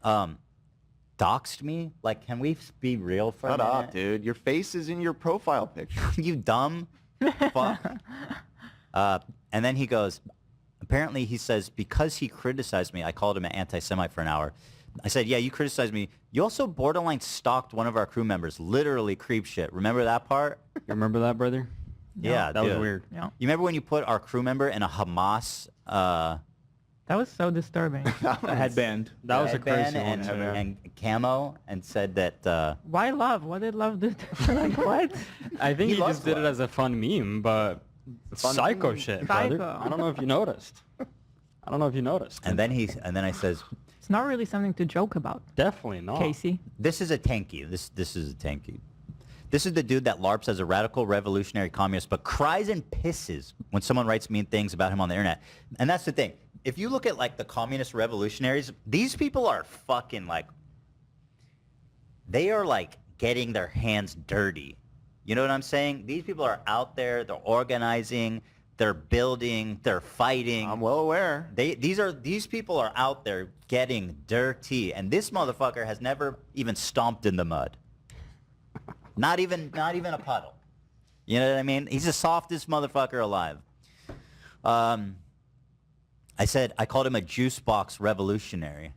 [SPEAKER 1] Doxed me? Like, can we be real for a minute?
[SPEAKER 3] Shut up, dude. Your face is in your profile picture.
[SPEAKER 1] You dumb fuck. And then he goes, apparently he says, because he criticized me, I called him an anti-Semite for an hour. I said, yeah, you criticized me. You also borderline stalked one of our crew members. Literally creep shit. Remember that part?
[SPEAKER 10] You remember that, brother?
[SPEAKER 1] Yeah,
[SPEAKER 10] that was
[SPEAKER 1] dude.
[SPEAKER 10] weird.
[SPEAKER 17] Yeah.
[SPEAKER 1] You remember when you put our crew member in a Hamas
[SPEAKER 17] That was so disturbing.
[SPEAKER 15] A headband.
[SPEAKER 10] That was a
[SPEAKER 1] headband
[SPEAKER 10] crazy one.
[SPEAKER 1] and camo and said that
[SPEAKER 17] Why love? What did love do? Like what?
[SPEAKER 10] I think he
[SPEAKER 1] loves
[SPEAKER 10] just did it
[SPEAKER 1] love.
[SPEAKER 10] as a fun meme, but psycho shit, brother.
[SPEAKER 17] Psycho.
[SPEAKER 10] I don't know if you noticed.
[SPEAKER 1] and then I says,
[SPEAKER 17] It's not really something to joke about.
[SPEAKER 10] Definitely not.
[SPEAKER 17] Casey.
[SPEAKER 1] this is a tanky. This is a tanky. This is the dude that LARPs as a radical revolutionary communist, but cries and pisses when someone writes mean things about him on the internet. And that's the thing. If you look at like the communist revolutionaries, these people are fucking like, they are like getting their hands dirty. You know what I'm saying? These people are out there, they're organizing, they're building, they're fighting.
[SPEAKER 3] I'm well aware.
[SPEAKER 1] These people are out there getting dirty, and this motherfucker has never even stomped in the mud. Not even a puddle. You know what I mean? He's the softest motherfucker alive. I called him a juice box revolutionary.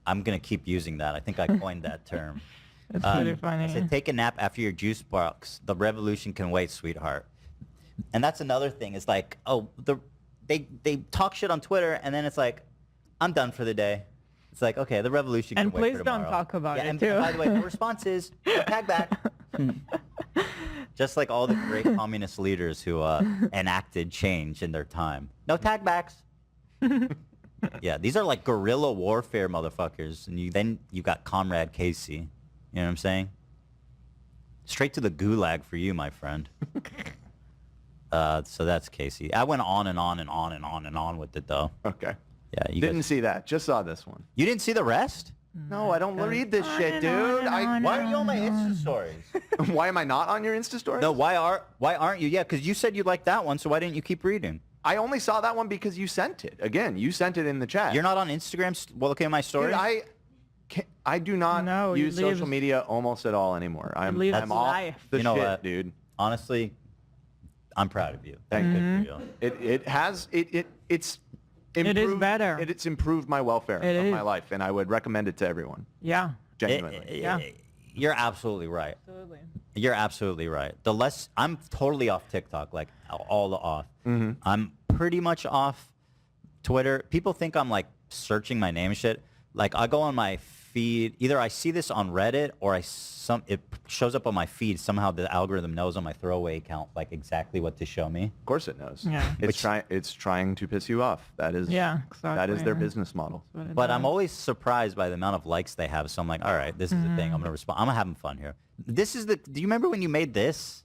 [SPEAKER 1] I'm gonna keep using that. I think I coined that term.
[SPEAKER 17] That's pretty funny.
[SPEAKER 1] I said, take a nap after your juice box. The revolution can wait, sweetheart. And that's another thing. It's like, they talk shit on Twitter, and then it's like, I'm done for the day. It's like, okay, the revolution can
[SPEAKER 17] And
[SPEAKER 1] wait
[SPEAKER 17] please
[SPEAKER 1] for
[SPEAKER 17] don't
[SPEAKER 1] tomorrow.
[SPEAKER 17] talk about it
[SPEAKER 1] and
[SPEAKER 17] too.
[SPEAKER 1] by the way, the response is, tag back. Just like all the great communist leaders who enacted change in their time. No tag backs. Yeah, these are like guerrilla warfare motherfuckers, and then you got Comrade Casey. You know what I'm saying? Straight to the gulag for you, my friend. So that's Casey. I went on and on and on and on and on with it, though.
[SPEAKER 3] Okay.
[SPEAKER 1] Yeah, you
[SPEAKER 3] Didn't see that. Just saw this one.
[SPEAKER 1] You didn't see the rest?
[SPEAKER 3] No, I don't read this shit, dude.
[SPEAKER 1] Why are you on my Insta stories?
[SPEAKER 3] Why am I not on your Insta stories?
[SPEAKER 1] No, why aren't you? Yeah, because you said you liked that one, so why didn't you keep reading?
[SPEAKER 3] I only saw that one because you sent it. Again, you sent it in the chat.
[SPEAKER 1] You're not on Instagram looking at my stories?
[SPEAKER 3] Dude, I do not use social media almost at all anymore. I'm off the shit,
[SPEAKER 1] what?
[SPEAKER 3] dude.
[SPEAKER 1] Honestly, I'm proud of you.
[SPEAKER 3] Thank
[SPEAKER 1] you.
[SPEAKER 3] It's improved,
[SPEAKER 17] It is better.
[SPEAKER 3] It's improved my welfare of my life, and I would recommend it to everyone.
[SPEAKER 17] Yeah.
[SPEAKER 3] Genuinely.
[SPEAKER 1] You're absolutely right.
[SPEAKER 17] Absolutely.
[SPEAKER 1] You're absolutely right. I'm totally off TikTok, like all the off.
[SPEAKER 3] Mm-hmm.
[SPEAKER 1] I'm pretty much off Twitter. People think I'm like searching my name and shit. Like I go on my feed, either I see this on Reddit or it shows up on my feed. Somehow the algorithm knows on my throwaway account like exactly what to show me.
[SPEAKER 3] Of course it knows.
[SPEAKER 17] Yeah.
[SPEAKER 3] It's trying to piss you off. That is that is their business model.
[SPEAKER 1] But I'm always surprised by the amount of likes they have. So I'm like, all right, this is the thing. I'm gonna respond. I'm having fun here. Do you remember when you made this?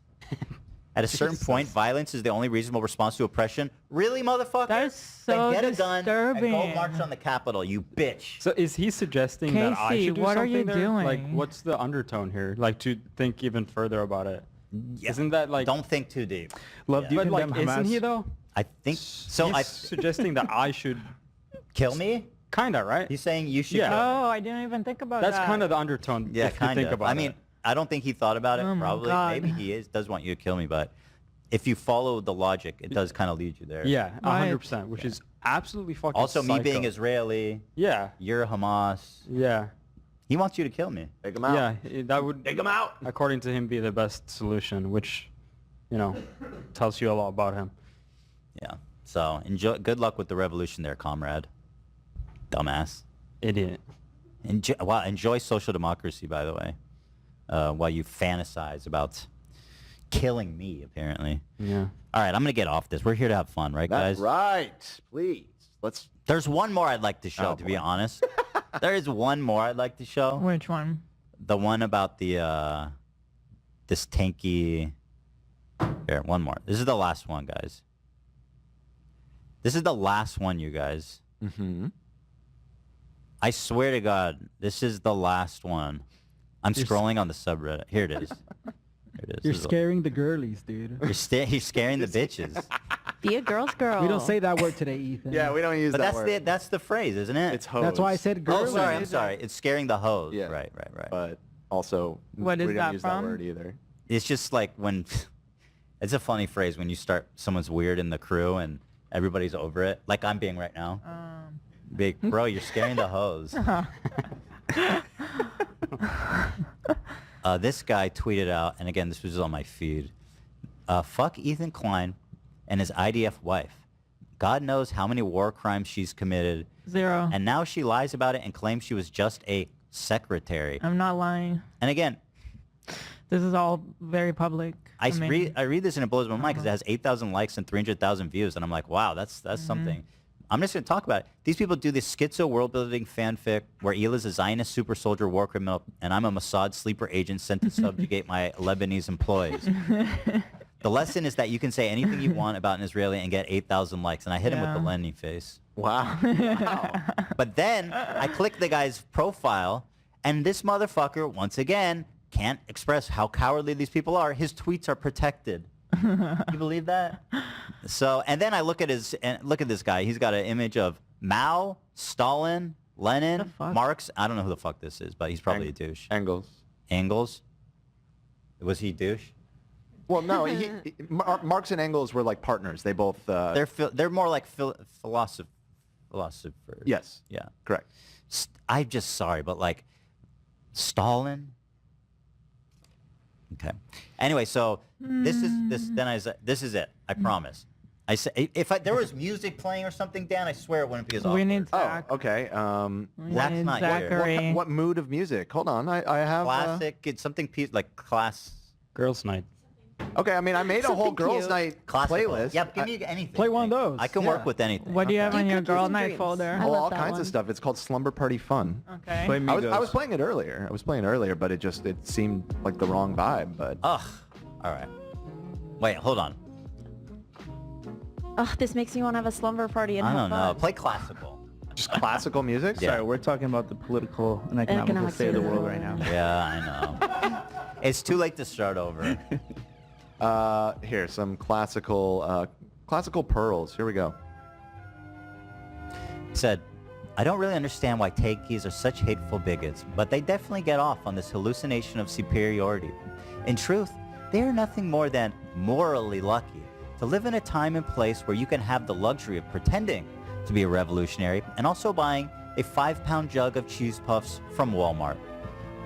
[SPEAKER 1] At a certain point, violence is the only reasonable response to oppression. Really, motherfucker?
[SPEAKER 17] That's so
[SPEAKER 1] then get a gun and
[SPEAKER 17] disturbing.
[SPEAKER 1] go march on the Capitol, you bitch.
[SPEAKER 10] So is he suggesting that I
[SPEAKER 17] Casey,
[SPEAKER 10] should do
[SPEAKER 17] what are
[SPEAKER 10] something
[SPEAKER 17] you
[SPEAKER 10] there?
[SPEAKER 17] doing?
[SPEAKER 10] Like, what's the undertone here? Like, to think even further about it.
[SPEAKER 1] Yeah.
[SPEAKER 10] Isn't that like...
[SPEAKER 1] Don't think too deep.
[SPEAKER 9] Love, do you
[SPEAKER 10] But like,
[SPEAKER 9] condemn Hamas?
[SPEAKER 10] isn't he though?
[SPEAKER 1] I think so.
[SPEAKER 10] He's suggesting that I should...
[SPEAKER 1] Kill me?
[SPEAKER 10] Kinda, right?
[SPEAKER 1] He's saying you should
[SPEAKER 10] Yeah.
[SPEAKER 1] kill me.
[SPEAKER 17] Oh, I didn't even think about that.
[SPEAKER 10] That's kind of the undertone.
[SPEAKER 1] Yeah,
[SPEAKER 10] if you
[SPEAKER 1] kind
[SPEAKER 10] think
[SPEAKER 1] of.
[SPEAKER 10] about
[SPEAKER 1] I mean,
[SPEAKER 10] it.
[SPEAKER 1] I don't think he thought about it.
[SPEAKER 17] Oh my
[SPEAKER 1] Probably.
[SPEAKER 17] God.
[SPEAKER 1] Maybe he does want you to kill me, but if you follow the logic, it does kind of lead you there.
[SPEAKER 10] Yeah,
[SPEAKER 17] Right.
[SPEAKER 10] 100%, which is absolutely fucking
[SPEAKER 1] Also, me being
[SPEAKER 10] psycho.
[SPEAKER 1] Israeli,
[SPEAKER 10] Yeah,
[SPEAKER 1] you're Hamas.
[SPEAKER 10] yeah.
[SPEAKER 1] He wants you to kill me.
[SPEAKER 3] Take him out.
[SPEAKER 10] Yeah, that would,
[SPEAKER 3] Take him out.
[SPEAKER 10] according to him, be the best solution, which, you know, tells you a lot about him.
[SPEAKER 1] Yeah. So enjoy. Good luck with the revolution, there, comrade. Dumbass.
[SPEAKER 10] Idiot.
[SPEAKER 1] Enjoy social democracy, by the way. While you fantasize about killing me, apparently.
[SPEAKER 10] Yeah.
[SPEAKER 1] All right, I'm gonna get off this. We're here to have fun, right, guys?
[SPEAKER 3] That's right. Please. Let's.
[SPEAKER 1] There's one more I'd like to show, to be honest. There is one more I'd like to show.
[SPEAKER 17] Which one?
[SPEAKER 1] The one about the this tanky. Here, one more. This is the last one, guys. This is the last one, you guys.
[SPEAKER 3] Mm-hmm.
[SPEAKER 1] I swear to God, this is the last one. I'm scrolling on the subreddit. Here it is. Here it is.
[SPEAKER 2] You're
[SPEAKER 1] This is
[SPEAKER 2] scaring the girlies, dude.
[SPEAKER 1] You're scaring the bitches.
[SPEAKER 7] Be a girl's girl.
[SPEAKER 2] We don't say that word today, Ethan.
[SPEAKER 3] Yeah, we don't use
[SPEAKER 1] But
[SPEAKER 3] that
[SPEAKER 1] that's
[SPEAKER 3] word.
[SPEAKER 1] that's the phrase, isn't it?
[SPEAKER 3] It's hose.
[SPEAKER 2] That's why I said
[SPEAKER 1] Oh,
[SPEAKER 2] girlies.
[SPEAKER 1] sorry. I'm sorry. It's scaring the hoes.
[SPEAKER 3] Yeah.
[SPEAKER 1] Right.
[SPEAKER 3] But also,
[SPEAKER 17] What
[SPEAKER 3] we
[SPEAKER 17] is
[SPEAKER 3] don't
[SPEAKER 17] that
[SPEAKER 3] use
[SPEAKER 17] from?
[SPEAKER 3] that word either.
[SPEAKER 1] It's just like when it's a funny phrase when you start someone's weird in the crew and everybody's over it, like I'm being right now. Big bro, you're scaring the hoes. This guy tweeted out, and again, this was on my feed. Fuck Ethan Klein and his IDF wife. God knows how many war crimes she's committed.
[SPEAKER 17] 0.
[SPEAKER 1] And now she lies about it and claims she was just a secretary.
[SPEAKER 17] I'm not lying.
[SPEAKER 1] And again,
[SPEAKER 17] This is all very public.
[SPEAKER 1] I read this and it blows my mind because it has 8,000 likes and 300,000 views, and I'm like, wow, that's something. I'm just going to talk about it. These people do this schizo world-building fanfic where Ela's a Zionist super soldier war criminal, and I'm a Mossad sleeper agent sent to subjugate my Lebanese employees. The lesson is that you can say anything you want about an Israeli and get 8,000 likes, and I hit him with the Lenny face.
[SPEAKER 3] Wow.
[SPEAKER 1] But then I click the guy's profile, and this motherfucker, once again, can't express how cowardly these people are. His tweets are protected. You believe that? So, and then I look at this guy. He's got an image of Mao, Stalin, Lenin, Marx. I don't know who the fuck this is, but he's probably a douche. Engels. Was he douche?
[SPEAKER 3] Well, no. Marx and Engels were like partners. They both.
[SPEAKER 1] They're more like philosophers.
[SPEAKER 3] Yes.
[SPEAKER 1] Yeah.
[SPEAKER 3] Correct.
[SPEAKER 1] I'm just sorry, but like Stalin. Okay. Anyway, so this is it. I promise. I say if there was music playing or something, Dan, I swear it wouldn't be as awkward.
[SPEAKER 17] We need Zach.
[SPEAKER 3] Oh, okay.
[SPEAKER 1] Zach's not here.
[SPEAKER 3] What mood of music? Hold on. I have
[SPEAKER 1] classic. It's something like class.
[SPEAKER 10] Girls' night.
[SPEAKER 3] Okay, I mean, I made a whole girls' night playlist.
[SPEAKER 1] Yep, give me anything.
[SPEAKER 2] Play one of those.
[SPEAKER 1] I can work with anything.
[SPEAKER 17] What do you have on your girl night folder?
[SPEAKER 3] Oh, all kinds of stuff. It's called Slumber Party Fun.
[SPEAKER 17] Okay.
[SPEAKER 15] Play
[SPEAKER 3] I was playing it earlier. But it seemed like the wrong vibe. But
[SPEAKER 1] ugh. All right. Wait, hold on.
[SPEAKER 7] Ugh, this makes me want to have a slumber party and
[SPEAKER 1] I
[SPEAKER 7] have
[SPEAKER 1] don't know.
[SPEAKER 7] fun.
[SPEAKER 1] Play classical.
[SPEAKER 3] Just classical music?
[SPEAKER 15] Sorry, we're talking about the political and economical state of the world right now.
[SPEAKER 1] Yeah, I know. It's too late to start over.
[SPEAKER 3] Here, some classical pearls. Here we go.
[SPEAKER 1] He said, I don't really understand why tankies are such hateful bigots, but they definitely get off on this hallucination of superiority. In truth, they are nothing more than morally lucky to live in a time and place where you can have the luxury of pretending to be a revolutionary and also buying a 5-pound jug of cheese puffs from Walmart.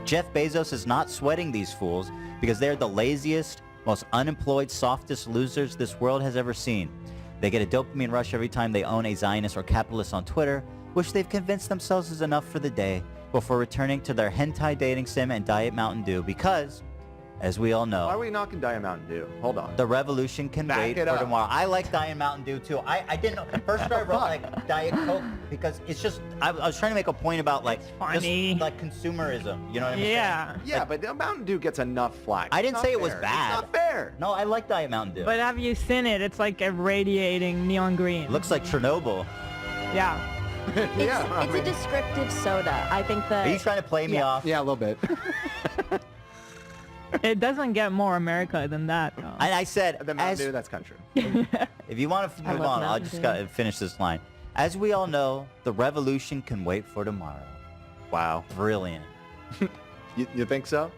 [SPEAKER 1] Jeff Bezos is not sweating these fools because they're the laziest, most unemployed, softest losers this world has ever seen. They get a dopamine rush every time they own a Zionist or capitalist on Twitter, which they've convinced themselves is enough for the day, before returning to their hentai dating sim and Diet Mountain Dew because, as we all know...
[SPEAKER 3] Why are we knocking Diet Mountain Dew? Hold on.
[SPEAKER 1] The revolution can wait for tomorrow. I like Diet Mountain Dew too. I didn't know. At first I wrote like Diet Coke because it's just, I was trying to make a point about like, just like consumerism. You know what I mean?
[SPEAKER 17] Yeah.
[SPEAKER 3] Yeah, but Mountain Dew gets enough flack.
[SPEAKER 1] I didn't say it was bad.
[SPEAKER 3] It's not fair.
[SPEAKER 1] No, I like Diet Mountain Dew.
[SPEAKER 17] But have you seen it? It's like a radiating neon green.
[SPEAKER 1] Looks like Chernobyl.
[SPEAKER 17] Yeah.
[SPEAKER 7] It's a descriptive soda. I think that...
[SPEAKER 1] Are you trying to play me off?
[SPEAKER 3] Yeah, a little bit.
[SPEAKER 17] It doesn't get more America than that, though.
[SPEAKER 1] And I said,
[SPEAKER 3] The Mountain Dew, that's country.
[SPEAKER 1] if you want to move on, I'll just gotta finish this line. As we all know, the revolution can wait for tomorrow.
[SPEAKER 3] Wow.
[SPEAKER 1] Brilliant.
[SPEAKER 3] You think so?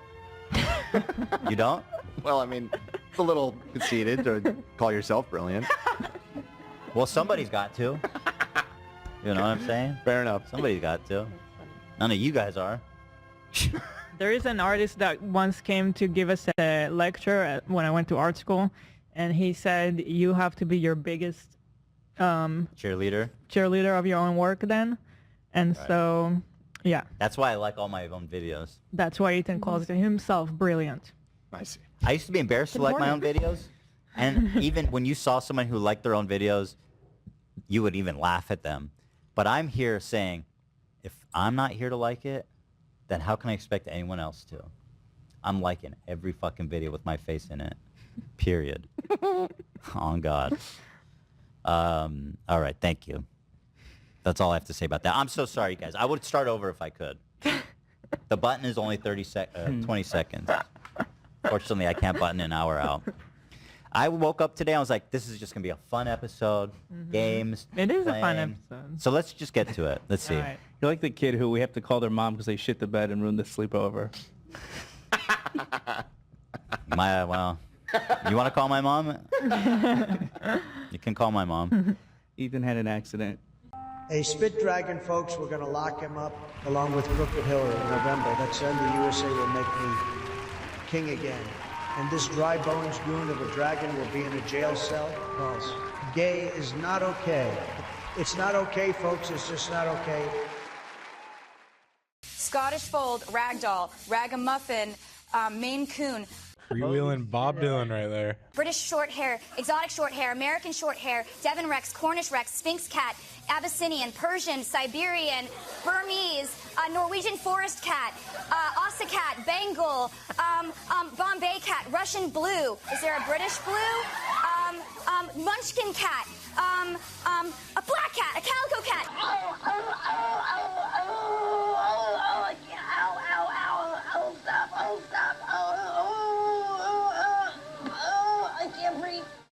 [SPEAKER 1] You don't?
[SPEAKER 3] Well, I mean, it's a little conceited to call yourself brilliant.
[SPEAKER 1] Well, somebody's got to. You know what I'm saying?
[SPEAKER 3] Fair enough.
[SPEAKER 1] Somebody's got to. None of you guys are.
[SPEAKER 17] There is an artist that once came to give us a lecture when I went to art school, and he said you have to be your biggest
[SPEAKER 1] cheerleader
[SPEAKER 17] of your own work then. And so, yeah.
[SPEAKER 1] That's why I like all my own videos.
[SPEAKER 17] That's why Ethan calls himself brilliant.
[SPEAKER 3] I see.
[SPEAKER 1] I used to be embarrassed to like my own videos. And even when you saw someone who liked their own videos, you would even laugh at them. But I'm here saying, if I'm not here to like it, then how can I expect anyone else to? I'm liking every fucking video with my face in it. Period. On God. All right, thank you. That's all I have to say about that. I'm so sorry, guys. I would start over if I could. The button is only 20 seconds. Fortunately, I can't button an hour out. I woke up today, I was like, this is just going to be a fun episode. Games.
[SPEAKER 17] It is
[SPEAKER 1] playing.
[SPEAKER 17] a fun episode.
[SPEAKER 1] So let's just get to it. Let's see.
[SPEAKER 17] Right.
[SPEAKER 15] You're like the kid who we have to call their mom because they shit the bed and ruin the sleepover.
[SPEAKER 1] Well, you want to call my mom? You can call my mom.
[SPEAKER 15] Ethan had an accident.
[SPEAKER 5] A spit dragon, folks, we're going to lock him up along with Crooked Hillary in November. That's when the USA will make me king again. And this dry bones goon of a dragon will be in a jail cell because gay is not okay. It's not okay, folks. It's just not okay.
[SPEAKER 19] Scottish Fold, Ragdoll, Ragamuffin, Maine Coon.
[SPEAKER 9] Freewheeling Bob Dylan right there.
[SPEAKER 19] British short hair, exotic short hair, American short hair, Devon Rex, Cornish Rex, Sphinx cat, Abyssinian, Persian, Siberian, Burmese, Norwegian forest cat, Ossa cat, Bengal, Bombay cat, Russian blue. Is there a British blue? Munchkin cat, a black cat, a calico cat.